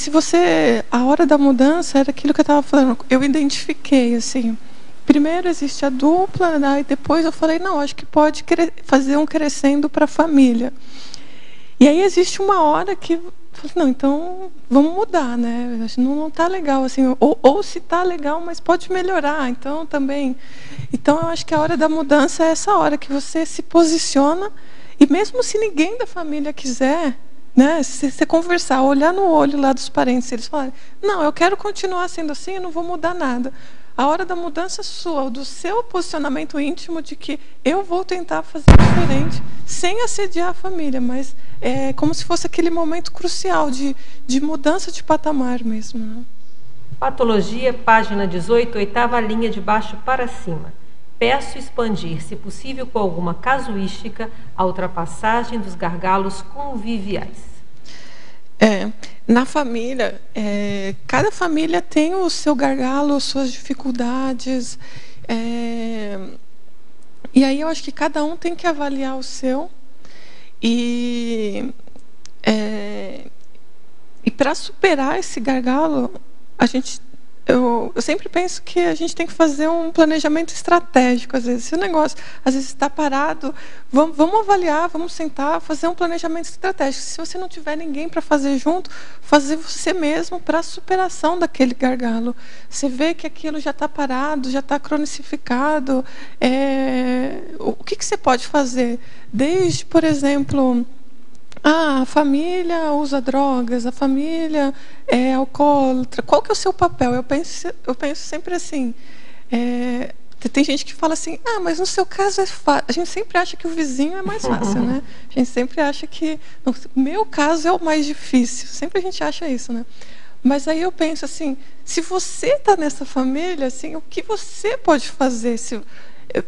a hora da mudança era aquilo que eu estava falando. Eu identifiquei, assim, primeiro existe a dupla, né? E depois eu falei, não, acho que pode fazer um crescendo para a família. E aí existe uma hora que não, então vamos mudar, né? Não está legal assim, ou se está legal, mas pode melhorar. Então também, eu acho que a hora da mudança é essa hora que você se posiciona e mesmo se ninguém da família quiser, né? Se você conversar, olhar no olho lá dos parentes, eles falarem, não, eu quero continuar sendo assim, eu não vou mudar nada. A hora da mudança sua, do seu posicionamento íntimo de que eu vou tentar fazer diferente, sem assediar a família, mas é como se fosse aquele momento crucial de mudança de patamar mesmo. Né? Patologia, página 18, oitava linha de baixo para cima. Peço expandir, se possível, com alguma casuística, a ultrapassagem dos gargalos conviviais. Na família, cada família tem o seu gargalo, suas dificuldades. E aí eu acho que cada um tem que avaliar o seu. E para superar esse gargalo, eu sempre penso que a gente tem que fazer um planejamento estratégico. Às vezes, se o negócio está parado, vamos avaliar, vamos sentar, fazer um planejamento estratégico. Se você não tiver ninguém para fazer junto, fazer você mesmo para a superação daquele gargalo. Você vê que aquilo já está parado, já está cronificado. O que você pode fazer? Desde, por exemplo, a família usa drogas, a família é alcoólatra. Qual que é o seu papel? Eu penso sempre assim. Tem gente que fala assim, mas no seu caso é fácil. A gente sempre acha que o vizinho é mais fácil, né? A gente sempre acha que no meu caso é o mais difícil. Sempre a gente acha isso, né? Mas aí eu penso assim, se você está nessa família, assim, o que você pode fazer?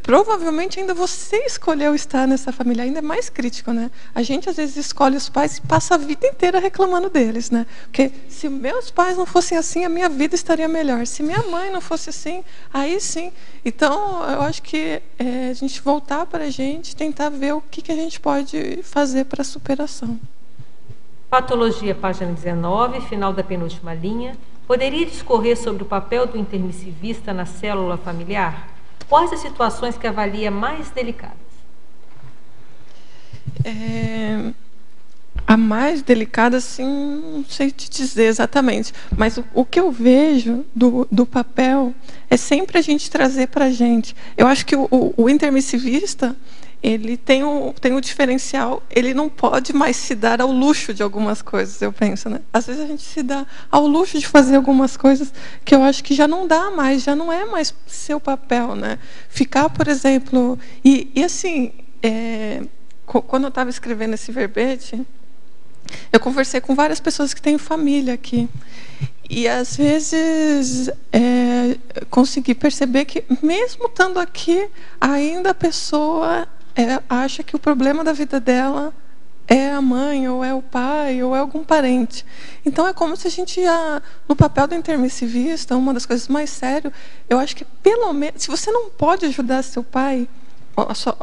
Provavelmente ainda você escolheu estar nessa família, ainda é mais crítico, né? A gente às vezes escolhe os pais e passa a vida inteira reclamando deles, né? Porque se meus pais não fossem assim, a minha vida estaria melhor. Se minha mãe não fosse assim, aí sim. Então, eu acho que a gente voltar para a gente, tentar ver o que a gente pode fazer para a superação. Patologia, página 19, final da penúltima linha. Poderia discorrer sobre o papel do intermissivista na célula familiar? Quais as situações que avalia mais delicadas? A mais delicada, assim, não sei te dizer exatamente. Mas o que eu vejo do papel é sempre a gente trazer para a gente. Eu acho que o intermissivista, ele tem um diferencial, ele não pode mais se dar ao luxo de algumas coisas, eu penso, né? Às vezes a gente se dá ao luxo de fazer algumas coisas que eu acho que já não dá mais, já não é mais seu papel, né? Ficar, por exemplo... E assim, quando eu estava escrevendo esse verbete, eu conversei com várias pessoas que têm família aqui. E às vezes conseguir perceber que, mesmo estando aqui, ainda a pessoa acha que o problema da vida dela é a mãe, ou é o pai, ou é algum parente. Então é como se a gente no papel do intermissivista, uma das coisas mais sérias, eu acho que pelo menos, se você não pode ajudar seu pai,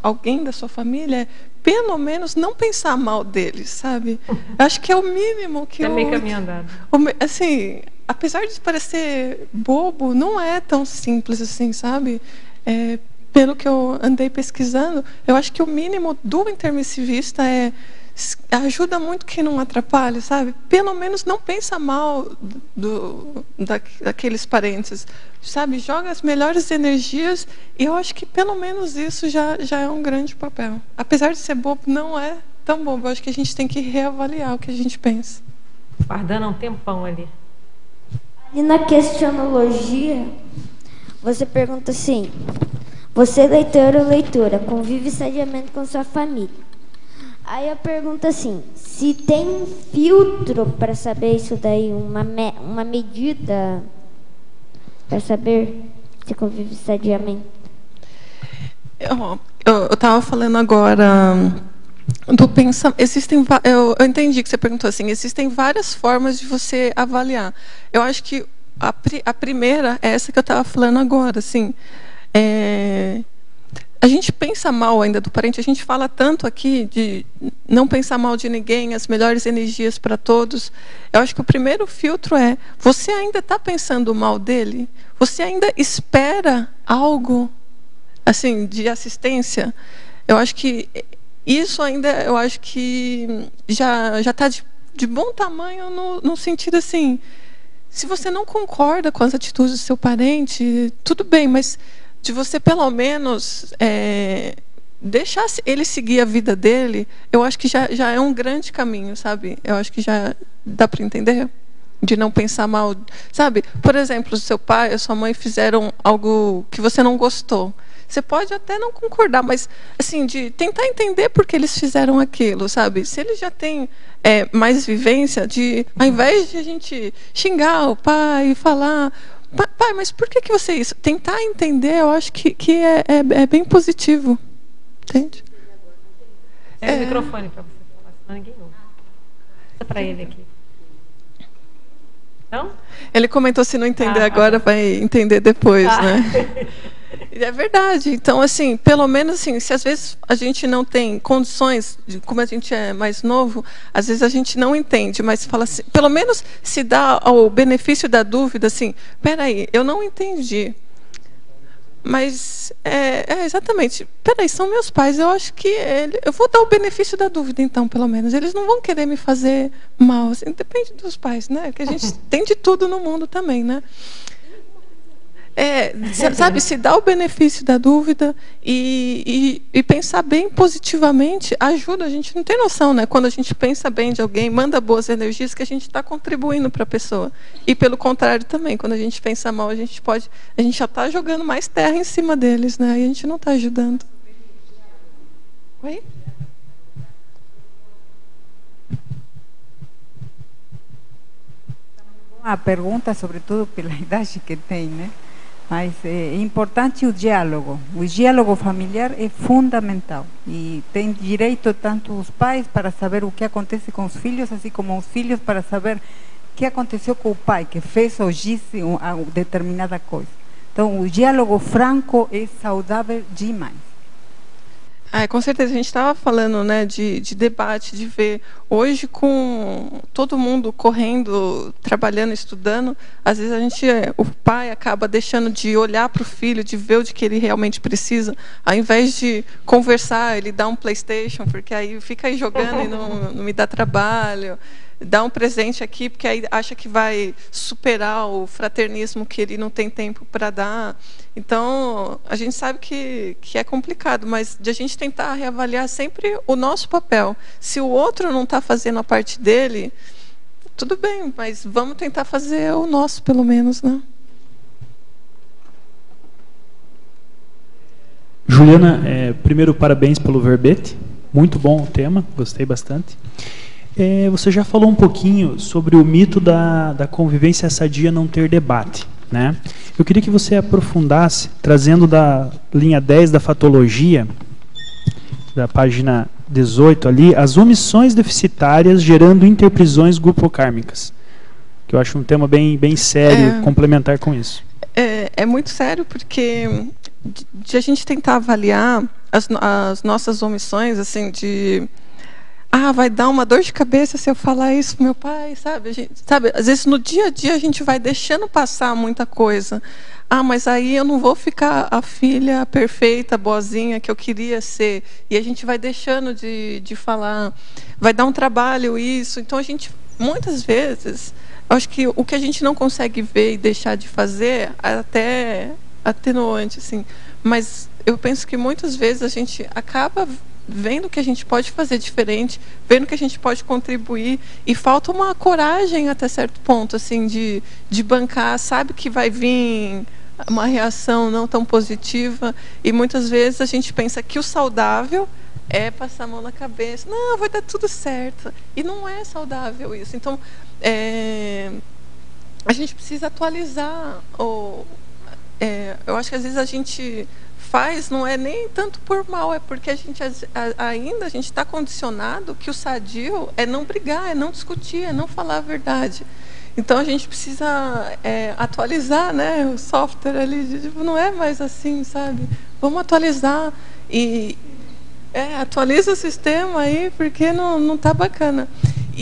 alguém da sua família, pelo menos não pensar mal dele, sabe? Acho que é o mínimo que meio caminho andado. Assim, apesar de parecer bobo, não é tão simples assim, sabe? Pelo que eu andei pesquisando, eu acho que o mínimo do intermissivista ajuda muito quem não atrapalha, sabe? Pelo menos não pensa mal daqueles parentes, sabe? Joga as melhores energias, e eu acho que pelo menos isso já é um grande papel. Apesar de ser bobo, não é tão bobo. Eu acho que a gente tem que reavaliar o que a gente pensa. Guardando um tempão ali. E na questionologia, você pergunta assim: você, leitor ou leitora, convive sadiamente com sua família? Aí eu pergunto assim: se tem um filtro para saber isso daí, uma medida para saber se convive sadiamente? Eu estava falando agora do pensamento. Eu entendi que você perguntou assim: existem várias formas de você avaliar. Eu acho que a primeira é essa que eu estava falando agora, assim. A gente pensa mal ainda do parente, a gente fala tanto aqui de não pensar mal de ninguém, as melhores energias para todos. Eu acho que o primeiro filtro você ainda está pensando mal dele? Você ainda espera algo assim de assistência? Eu acho que isso ainda, já está de bom tamanho no sentido assim, se você não concorda com as atitudes do seu parente, tudo bem, mas de você pelo menos deixar ele seguir a vida dele, eu acho que já é um grande caminho, sabe? Eu acho que já dá para entender, de não pensar mal, sabe? Por exemplo, seu pai ou sua mãe fizeram algo que você não gostou. Você pode até não concordar, mas assim, de tentar entender por que eles fizeram aquilo, sabe? Se eles já têm mais vivência, ao invés de a gente xingar o pai e falar: pai, mas por que você isso? Tentar entender, eu acho que é bem positivo. Entende? O microfone para você falar, senão ninguém ouve. Passa para ele aqui. Não? Ele comentou: se não entender agora, vai entender depois, né? É verdade. Então, assim, pelo menos assim, se às vezes a gente não tem condições, como a gente é mais novo, às vezes a gente não entende, mas fala assim, pelo menos se dá o benefício da dúvida, assim: peraí, eu não entendi. Mas, exatamente, peraí, são meus pais, eu acho que eu vou dar o benefício da dúvida, então, pelo menos. Eles não vão querer me fazer mal, assim, depende dos pais, né? Porque a gente tem de tudo no mundo também, né? Sabe, se dá o benefício da dúvida e pensar bem positivamente ajuda. A gente não tem noção, né? Quando a gente pensa bem de alguém, manda boas energias, que a gente está contribuindo para a pessoa. E pelo contrário também, quando a gente pensa mal, a gente já está jogando mais terra em cima deles, né? E a gente não está ajudando. Oi? A pergunta, sobretudo pela idade que tem, né? Mas é importante o diálogo. O diálogo familiar é fundamental. E tem direito tanto os pais para saber o que acontece com os filhos, assim como os filhos para saber o que aconteceu com o pai, que fez ou disse uma determinada coisa. Então, o diálogo franco é saudável demais. Com certeza, a gente estava falando, né, de debate, de ver hoje com todo mundo correndo, trabalhando, estudando, às vezes o pai acaba deixando de olhar para o filho, de ver o que ele realmente precisa, ao invés de conversar, ele dá um PlayStation, porque aí fica aí jogando e não me dá trabalho. Dá um presente aqui, porque aí acha que vai superar o fraternismo que ele não tem tempo para dar. Então, a gente sabe que é complicado, mas de a gente tentar reavaliar sempre o nosso papel. Se o outro não está fazendo a parte dele, tudo bem, mas vamos tentar fazer o nosso, pelo menos, né? Juliana, primeiro, parabéns pelo verbete. Muito bom o tema, gostei bastante. Você já falou um pouquinho sobre o mito da convivência sadia não ter debate, né? Eu queria que você aprofundasse, trazendo da linha 10 da fatologia, da página 18 ali, as omissões deficitárias gerando interprisões grupocármicas, que eu acho um tema bem sério, complementar com isso. É muito sério, porque de a gente tentar avaliar as nossas omissões, assim, de... vai dar uma dor de cabeça se eu falar isso pro meu pai, sabe? Às vezes no dia a dia a gente vai deixando passar muita coisa. Mas aí eu não vou ficar a filha perfeita, boazinha que eu queria ser. E a gente vai deixando de falar. Vai dar um trabalho isso. Então a gente, muitas vezes, eu acho que o que a gente não consegue ver e deixar de fazer é até atenuante, assim. Mas eu penso que muitas vezes a gente acaba vendo o que a gente pode fazer diferente, vendo que a gente pode contribuir, e falta uma coragem até certo ponto, assim, de bancar, sabe que vai vir uma reação não tão positiva, e muitas vezes a gente pensa que o saudável é passar a mão na cabeça, não, vai dar tudo certo, e não é saudável isso. Então, a gente precisa atualizar, eu acho que às vezes a gente faz, não é nem tanto por mal, é porque a gente está condicionado que o sadio é não brigar, é não discutir, é não falar a verdade. Então a gente precisa atualizar, né, o software ali, não é mais assim, sabe? Vamos atualizar e atualiza o sistema aí, porque não está bacana.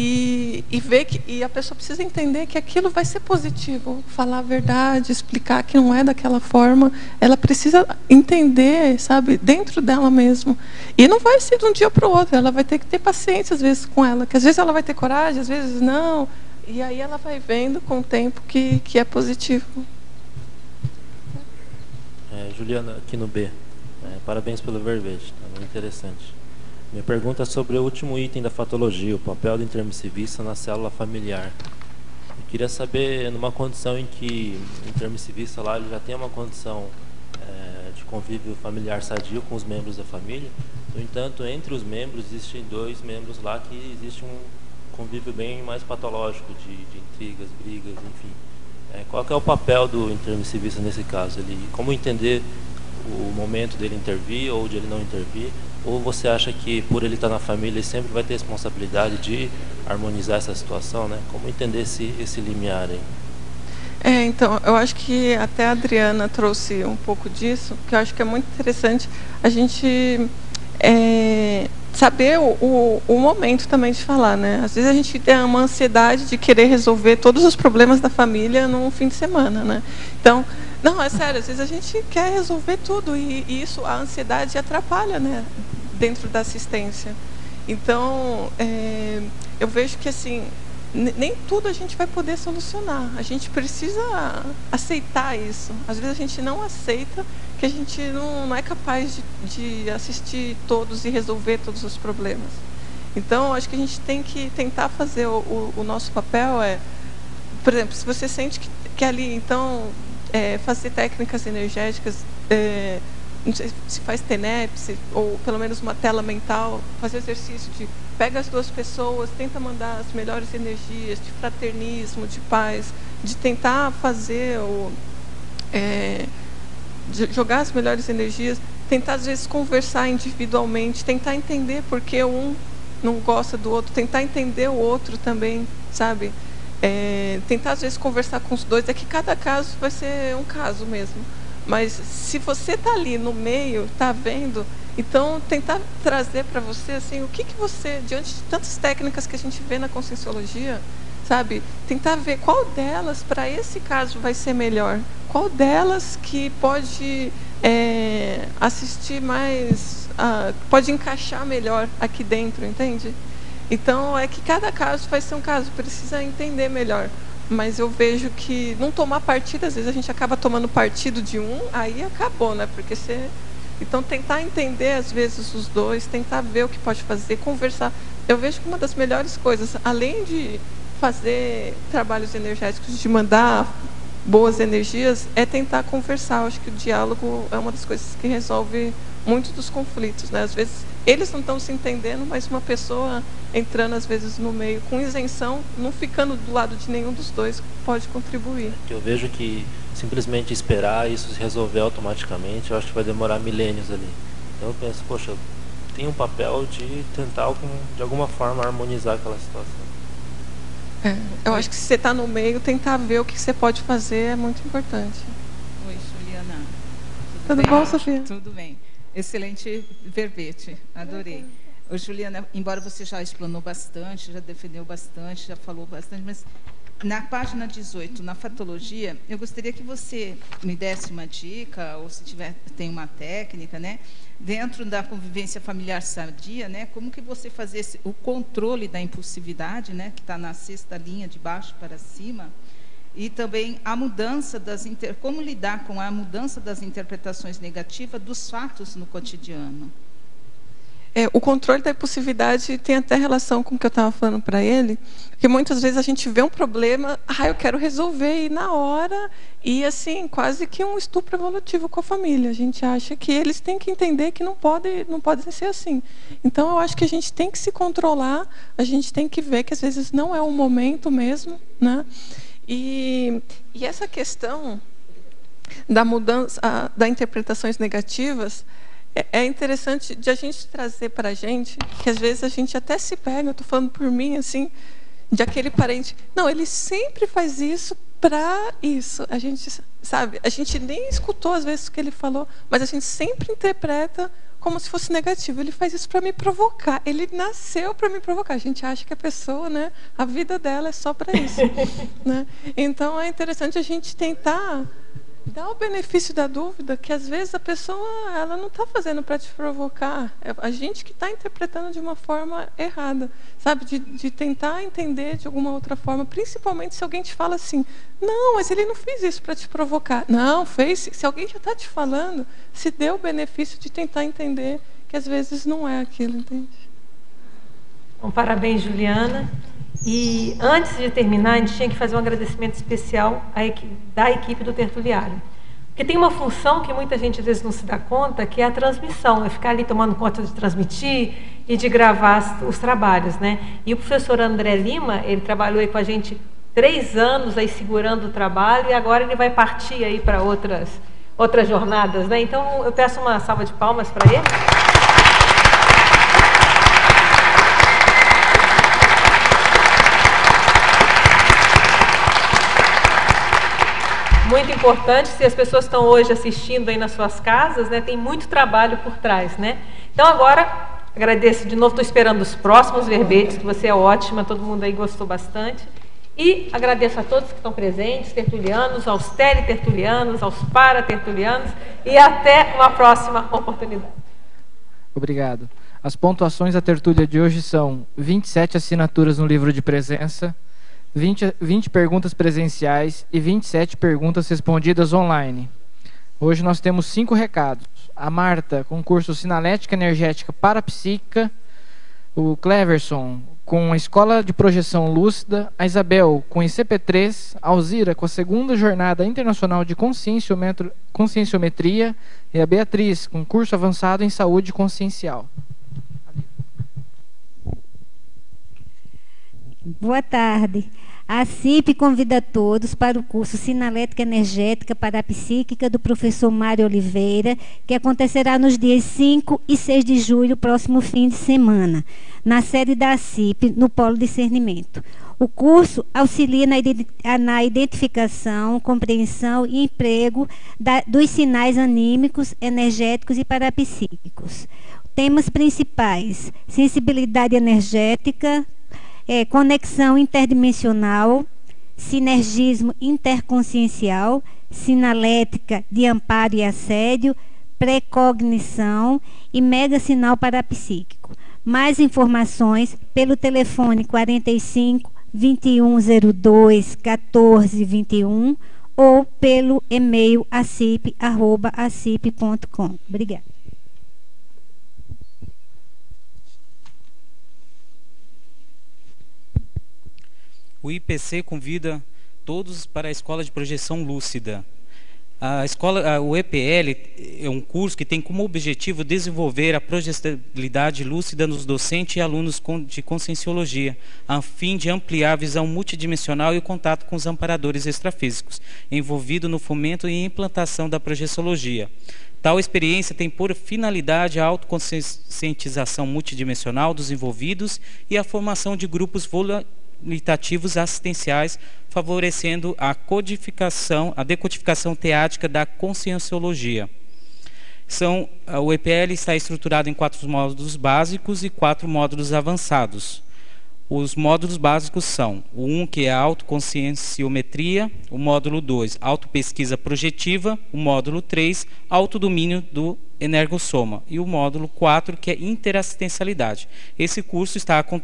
E ver e a pessoa precisa entender que aquilo vai ser positivo, falar a verdade, explicar que não é daquela forma. Ela precisa entender, sabe, dentro dela mesmo. E não vai ser de um dia para o outro. Ela vai ter que ter paciência às vezes com ela, que às vezes ela vai ter coragem, às vezes não. E aí ela vai vendo com o tempo que é positivo. Juliana, aqui no B. Parabéns pelo verbete, tá muito interessante. Minha pergunta é sobre o último item da fatologia, o papel do intermissivista na célula familiar. Eu queria saber, numa condição em que o intermissivista lá ele já tem uma condição de convívio familiar sadio com os membros da família, no entanto, entre os membros existem 2 membros lá que existe um convívio bem mais patológico, de intrigas, brigas, enfim. Qual que é o papel do intermissivista nesse caso? Como entender o momento dele intervir ou de ele não intervir? Ou você acha que por ele estar na família ele sempre vai ter responsabilidade de harmonizar essa situação, né? Como entender esse limiar aí? Então, eu acho que até a Adriana trouxe um pouco disso, que eu acho que é muito interessante a gente saber o momento também de falar, né? Às vezes a gente tem uma ansiedade de querer resolver todos os problemas da família num fim de semana, né? Então, não, é sério, às vezes a gente quer resolver tudo e isso, a ansiedade atrapalha, né, dentro da assistência. Então, eu vejo que assim, nem tudo a gente vai poder solucionar. A gente precisa aceitar isso. Às vezes a gente não aceita que a gente não é capaz de assistir todos e resolver todos os problemas. Então, acho que a gente tem que tentar fazer o nosso papel por exemplo, se você sente que ali, então, fazer técnicas energéticas, não sei se faz TENEPS, ou pelo menos uma tela mental, fazer exercício de pega as 2 pessoas, tenta mandar as melhores energias, de fraternismo, de paz, de tentar fazer de jogar as melhores energias, tentar às vezes conversar individualmente, tentar entender por que um não gosta do outro, tentar entender o outro também, sabe? Tentar às vezes conversar com os 2, que cada caso vai ser um caso mesmo, mas se você está ali no meio, está vendo, então tentar trazer para você assim, o que você, diante de tantas técnicas que a gente vê na conscienciologia, sabe, tentar ver qual delas para esse caso vai ser melhor, qual delas que pode assistir mais, pode encaixar melhor aqui dentro, entende? Então, que cada caso vai ser um caso, precisa entender melhor. Mas eu vejo que não tomar partido, às vezes a gente acaba tomando partido de um, aí acabou, né? Porque então, tentar entender, às vezes, os 2, tentar ver o que pode fazer, conversar. Eu vejo que uma das melhores coisas, além de fazer trabalhos energéticos, de mandar boas energias, é tentar conversar. Eu acho que o diálogo é uma das coisas que resolve muitos dos conflitos, né? Às vezes eles não estão se entendendo, mas uma pessoa entrando às vezes no meio com isenção, não ficando do lado de nenhum dos dois, pode contribuir. Eu vejo que simplesmente esperar isso se resolver automaticamente, eu acho que vai demorar milênios ali. Então eu penso, poxa, tem um papel de tentar de alguma forma harmonizar aquela situação. Eu acho que se você está no meio, tentar ver o que você pode fazer é muito importante. Oi, Juliana. Tudo bom, Sofia? Tudo bem. Excelente verbete, adorei. Ô, Juliana, embora você já explanou bastante, já defendeu bastante, já falou bastante, mas na página 18, na fatologia, eu gostaria que você me desse uma dica, ou se tem uma técnica, né? Dentro da convivência familiar sadia, né? Como que você fazer o controle da impulsividade, né? Que está na sexta linha, de baixo para cima, e também a mudança como lidar com a mudança das interpretações negativas dos fatos no cotidiano. O controle da impulsividade tem até relação com o que eu estava falando para ele, que muitas vezes a gente vê um problema, eu quero resolver, e na hora, e assim, quase que um estupro evolutivo com a família. A gente acha que eles têm que entender que não pode ser assim. Então, eu acho que a gente tem que se controlar, a gente tem que ver que às vezes não é o momento mesmo, né? E essa questão da mudança, das interpretações negativas, é interessante de a gente trazer para a gente, que às vezes a gente até se pega, eu estou falando por mim, assim, de aquele parente, não, ele sempre faz isso para isso. A gente, sabe, a gente nem escutou às vezes o que ele falou, mas a gente sempre interpreta como se fosse negativo. Ele faz isso para me provocar, ele nasceu para me provocar. A gente acha que a pessoa, né, a vida dela é só para isso. Né? Então, é interessante a gente tentar dar o benefício da dúvida, que às vezes a pessoa ela não está fazendo para te provocar, é a gente que está interpretando de uma forma errada, sabe? De tentar entender de alguma outra forma, principalmente se alguém te fala assim, não, mas ele não fez isso para te provocar. Não, fez. Se alguém já está te falando, se dê o benefício de tentar entender que às vezes não é aquilo, entende? Bom, parabéns, Juliana. E antes de terminar, a gente tinha que fazer um agradecimento especial da equipe do Tertuliário. Porque tem uma função que muita gente às vezes não se dá conta, que é a transmissão, é ficar ali tomando conta de transmitir e de gravar os trabalhos, né? E o professor André Lima, ele trabalhou aí com a gente 3 anos aí segurando o trabalho, e agora ele vai partir aí para outras jornadas, né? Então eu peço uma salva de palmas para ele. Muito importante, se as pessoas estão hoje assistindo aí nas suas casas, né, tem muito trabalho por trás, né? Então agora, agradeço de novo, estou esperando os próximos verbetes, que você é ótima, todo mundo aí gostou bastante. E agradeço a todos que estão presentes, tertulianos, aos teletertulianos, aos paratertulianos, e até uma próxima oportunidade. Obrigado. As pontuações da tertúlia de hoje são 27 assinaturas no livro de presença, 20 perguntas presenciais e 27 perguntas respondidas online. Hoje nós temos 5 recados. A Marta, com o curso Sinalética Energética Parapsíquica. O Cleverson, com a Escola de Projeção Lúcida. A Isabel, com ICP3. A Alzira, com a 2ª Jornada Internacional de Conscienciometria. E a Beatriz, com curso avançado em Saúde Consciencial. Boa tarde. A CIP convida todos para o curso Sinalética Energética Parapsíquica do professor Mário Oliveira, que acontecerá nos dias 5 e 6 de julho, próximo fim de semana, na sede da CIP, no Polo Discernimento. O curso auxilia na identificação, compreensão e emprego dos sinais anímicos, energéticos e parapsíquicos. Temas principais: sensibilidade energética, conexão interdimensional, sinergismo interconsciencial, sinalética de amparo e assédio, precognição e mega sinal parapsíquico. Mais informações pelo telefone 45 2102 1421 ou pelo e-mail acip@acip.com. Obrigada. O IPC convida todos para a Escola de Projeção Lúcida. O EPL é um curso que tem como objetivo desenvolver a projetabilidade lúcida nos docentes e alunos de conscienciologia, a fim de ampliar a visão multidimensional e o contato com os amparadores extrafísicos, envolvido no fomento e implantação da projeciologia. Tal experiência tem por finalidade a autoconscientização multidimensional dos envolvidos e a formação de grupos voluntativos assistenciais, favorecendo a decodificação teática da conscienciologia. O EPL está estruturado em 4 módulos básicos e 4 módulos avançados. Os módulos básicos são o 1, que é a autoconscienciometria, o módulo 2, autopesquisa projetiva, o módulo 3, autodomínio do energossoma, e o módulo 4, que é interassistencialidade. Esse curso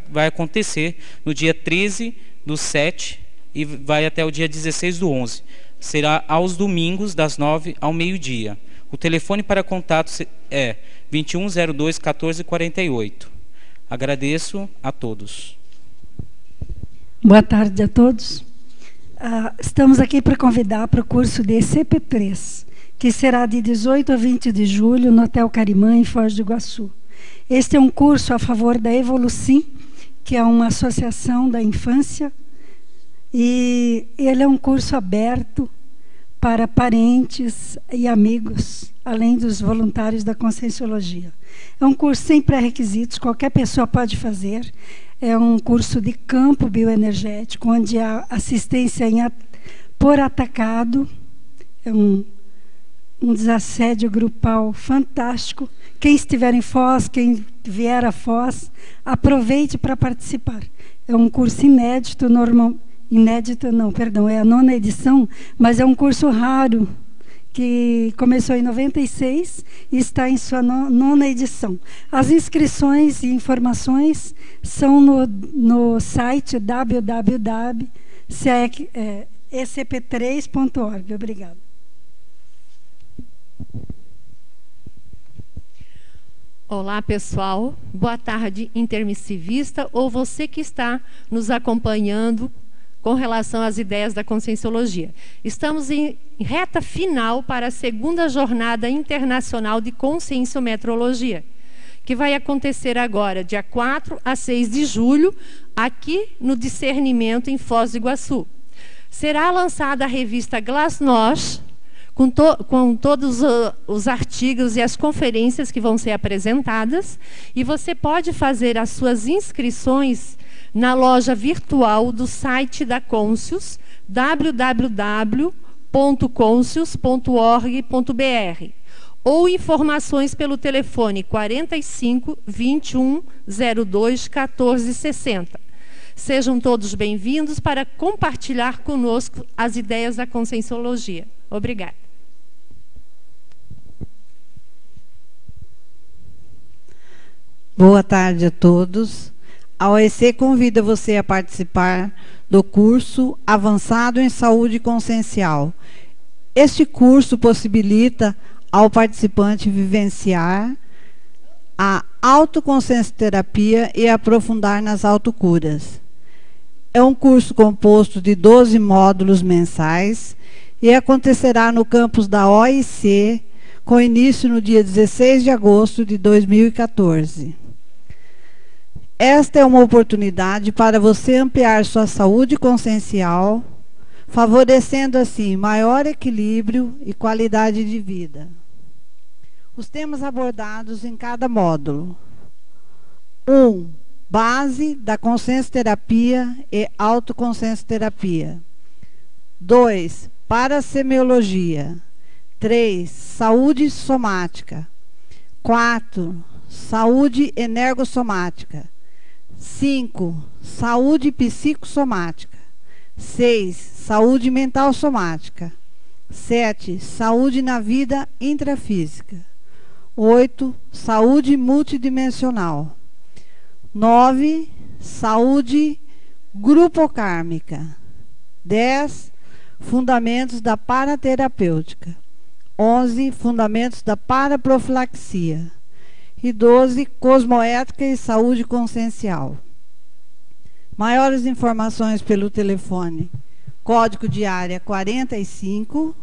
vai acontecer no dia 13/7 e vai até o dia 16/11. Será aos domingos, das 9 ao meio-dia. O telefone para contato é 2102-1448. Agradeço a todos. Boa tarde a todos. Estamos aqui para convidar para o curso de CP3, que será de 18 a 20 de julho no Hotel Carimã, em Foz do Iguaçu. Este é um curso a favor da Evolucim, que é uma associação da infância, e ele é um curso aberto para parentes e amigos, além dos voluntários da Conscienciologia. É um curso sem pré-requisitos, qualquer pessoa pode fazer. É um curso de campo bioenergético, onde há assistência por atacado, é um desassédio grupal fantástico. Quem estiver em Foz, quem vier a Foz, aproveite para participar. É um curso inédito, é a 9ª edição, mas é um curso raro, que começou em 96 e está em sua 9ª edição. As inscrições e informações são no site www.ecp3.org. Obrigada. Olá, pessoal. Boa tarde, intermissivista, ou você que está nos acompanhando com relação às ideias da Conscienciologia. Estamos em reta final para a 2ª Jornada Internacional de Conscienciometrologia, que vai acontecer agora, dia 4 a 6 de julho, aqui no Discernimento, em Foz do Iguaçu. Será lançada a revista Glasnost, com todos os artigos e as conferências que vão ser apresentadas, e você pode fazer as suas inscrições na loja virtual do site da Conscius, www.conscius.org.br, ou informações pelo telefone 45 21 02 14 60. Sejam todos bem-vindos para compartilhar conosco as ideias da Conscienciologia. Obrigada. Boa tarde a todos. A OEC convida você a participar do curso Avançado em Saúde Consciencial. Este curso possibilita ao participante vivenciar a autoconsciencioterapia e aprofundar nas autocuras. É um curso composto de 12 módulos mensais e acontecerá no campus da OIC, com início no dia 16 de agosto de 2014. Esta é uma oportunidade para você ampliar sua saúde consciencial, favorecendo assim maior equilíbrio e qualidade de vida. Os temas abordados em cada módulo: 1. Base da consciencioterapia e autoconsciencioterapia. 2. Parasemiologia. 3. Saúde somática. 4. Saúde energossomática. 5. Saúde psicossomática. 6. Saúde mental somática. 7. Saúde na vida intrafísica. 8. Saúde multidimensional. 9. Saúde grupocármica. 10. Fundamentos da paraterapêutica. 11. Fundamentos da paraprofilaxia. E 12. Cosmoética e saúde consciencial. Maiores informações pelo telefone: código de área 45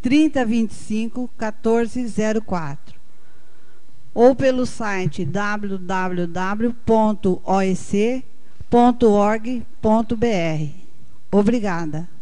3025-1404 ou pelo site www.oec.org.br. Obrigada.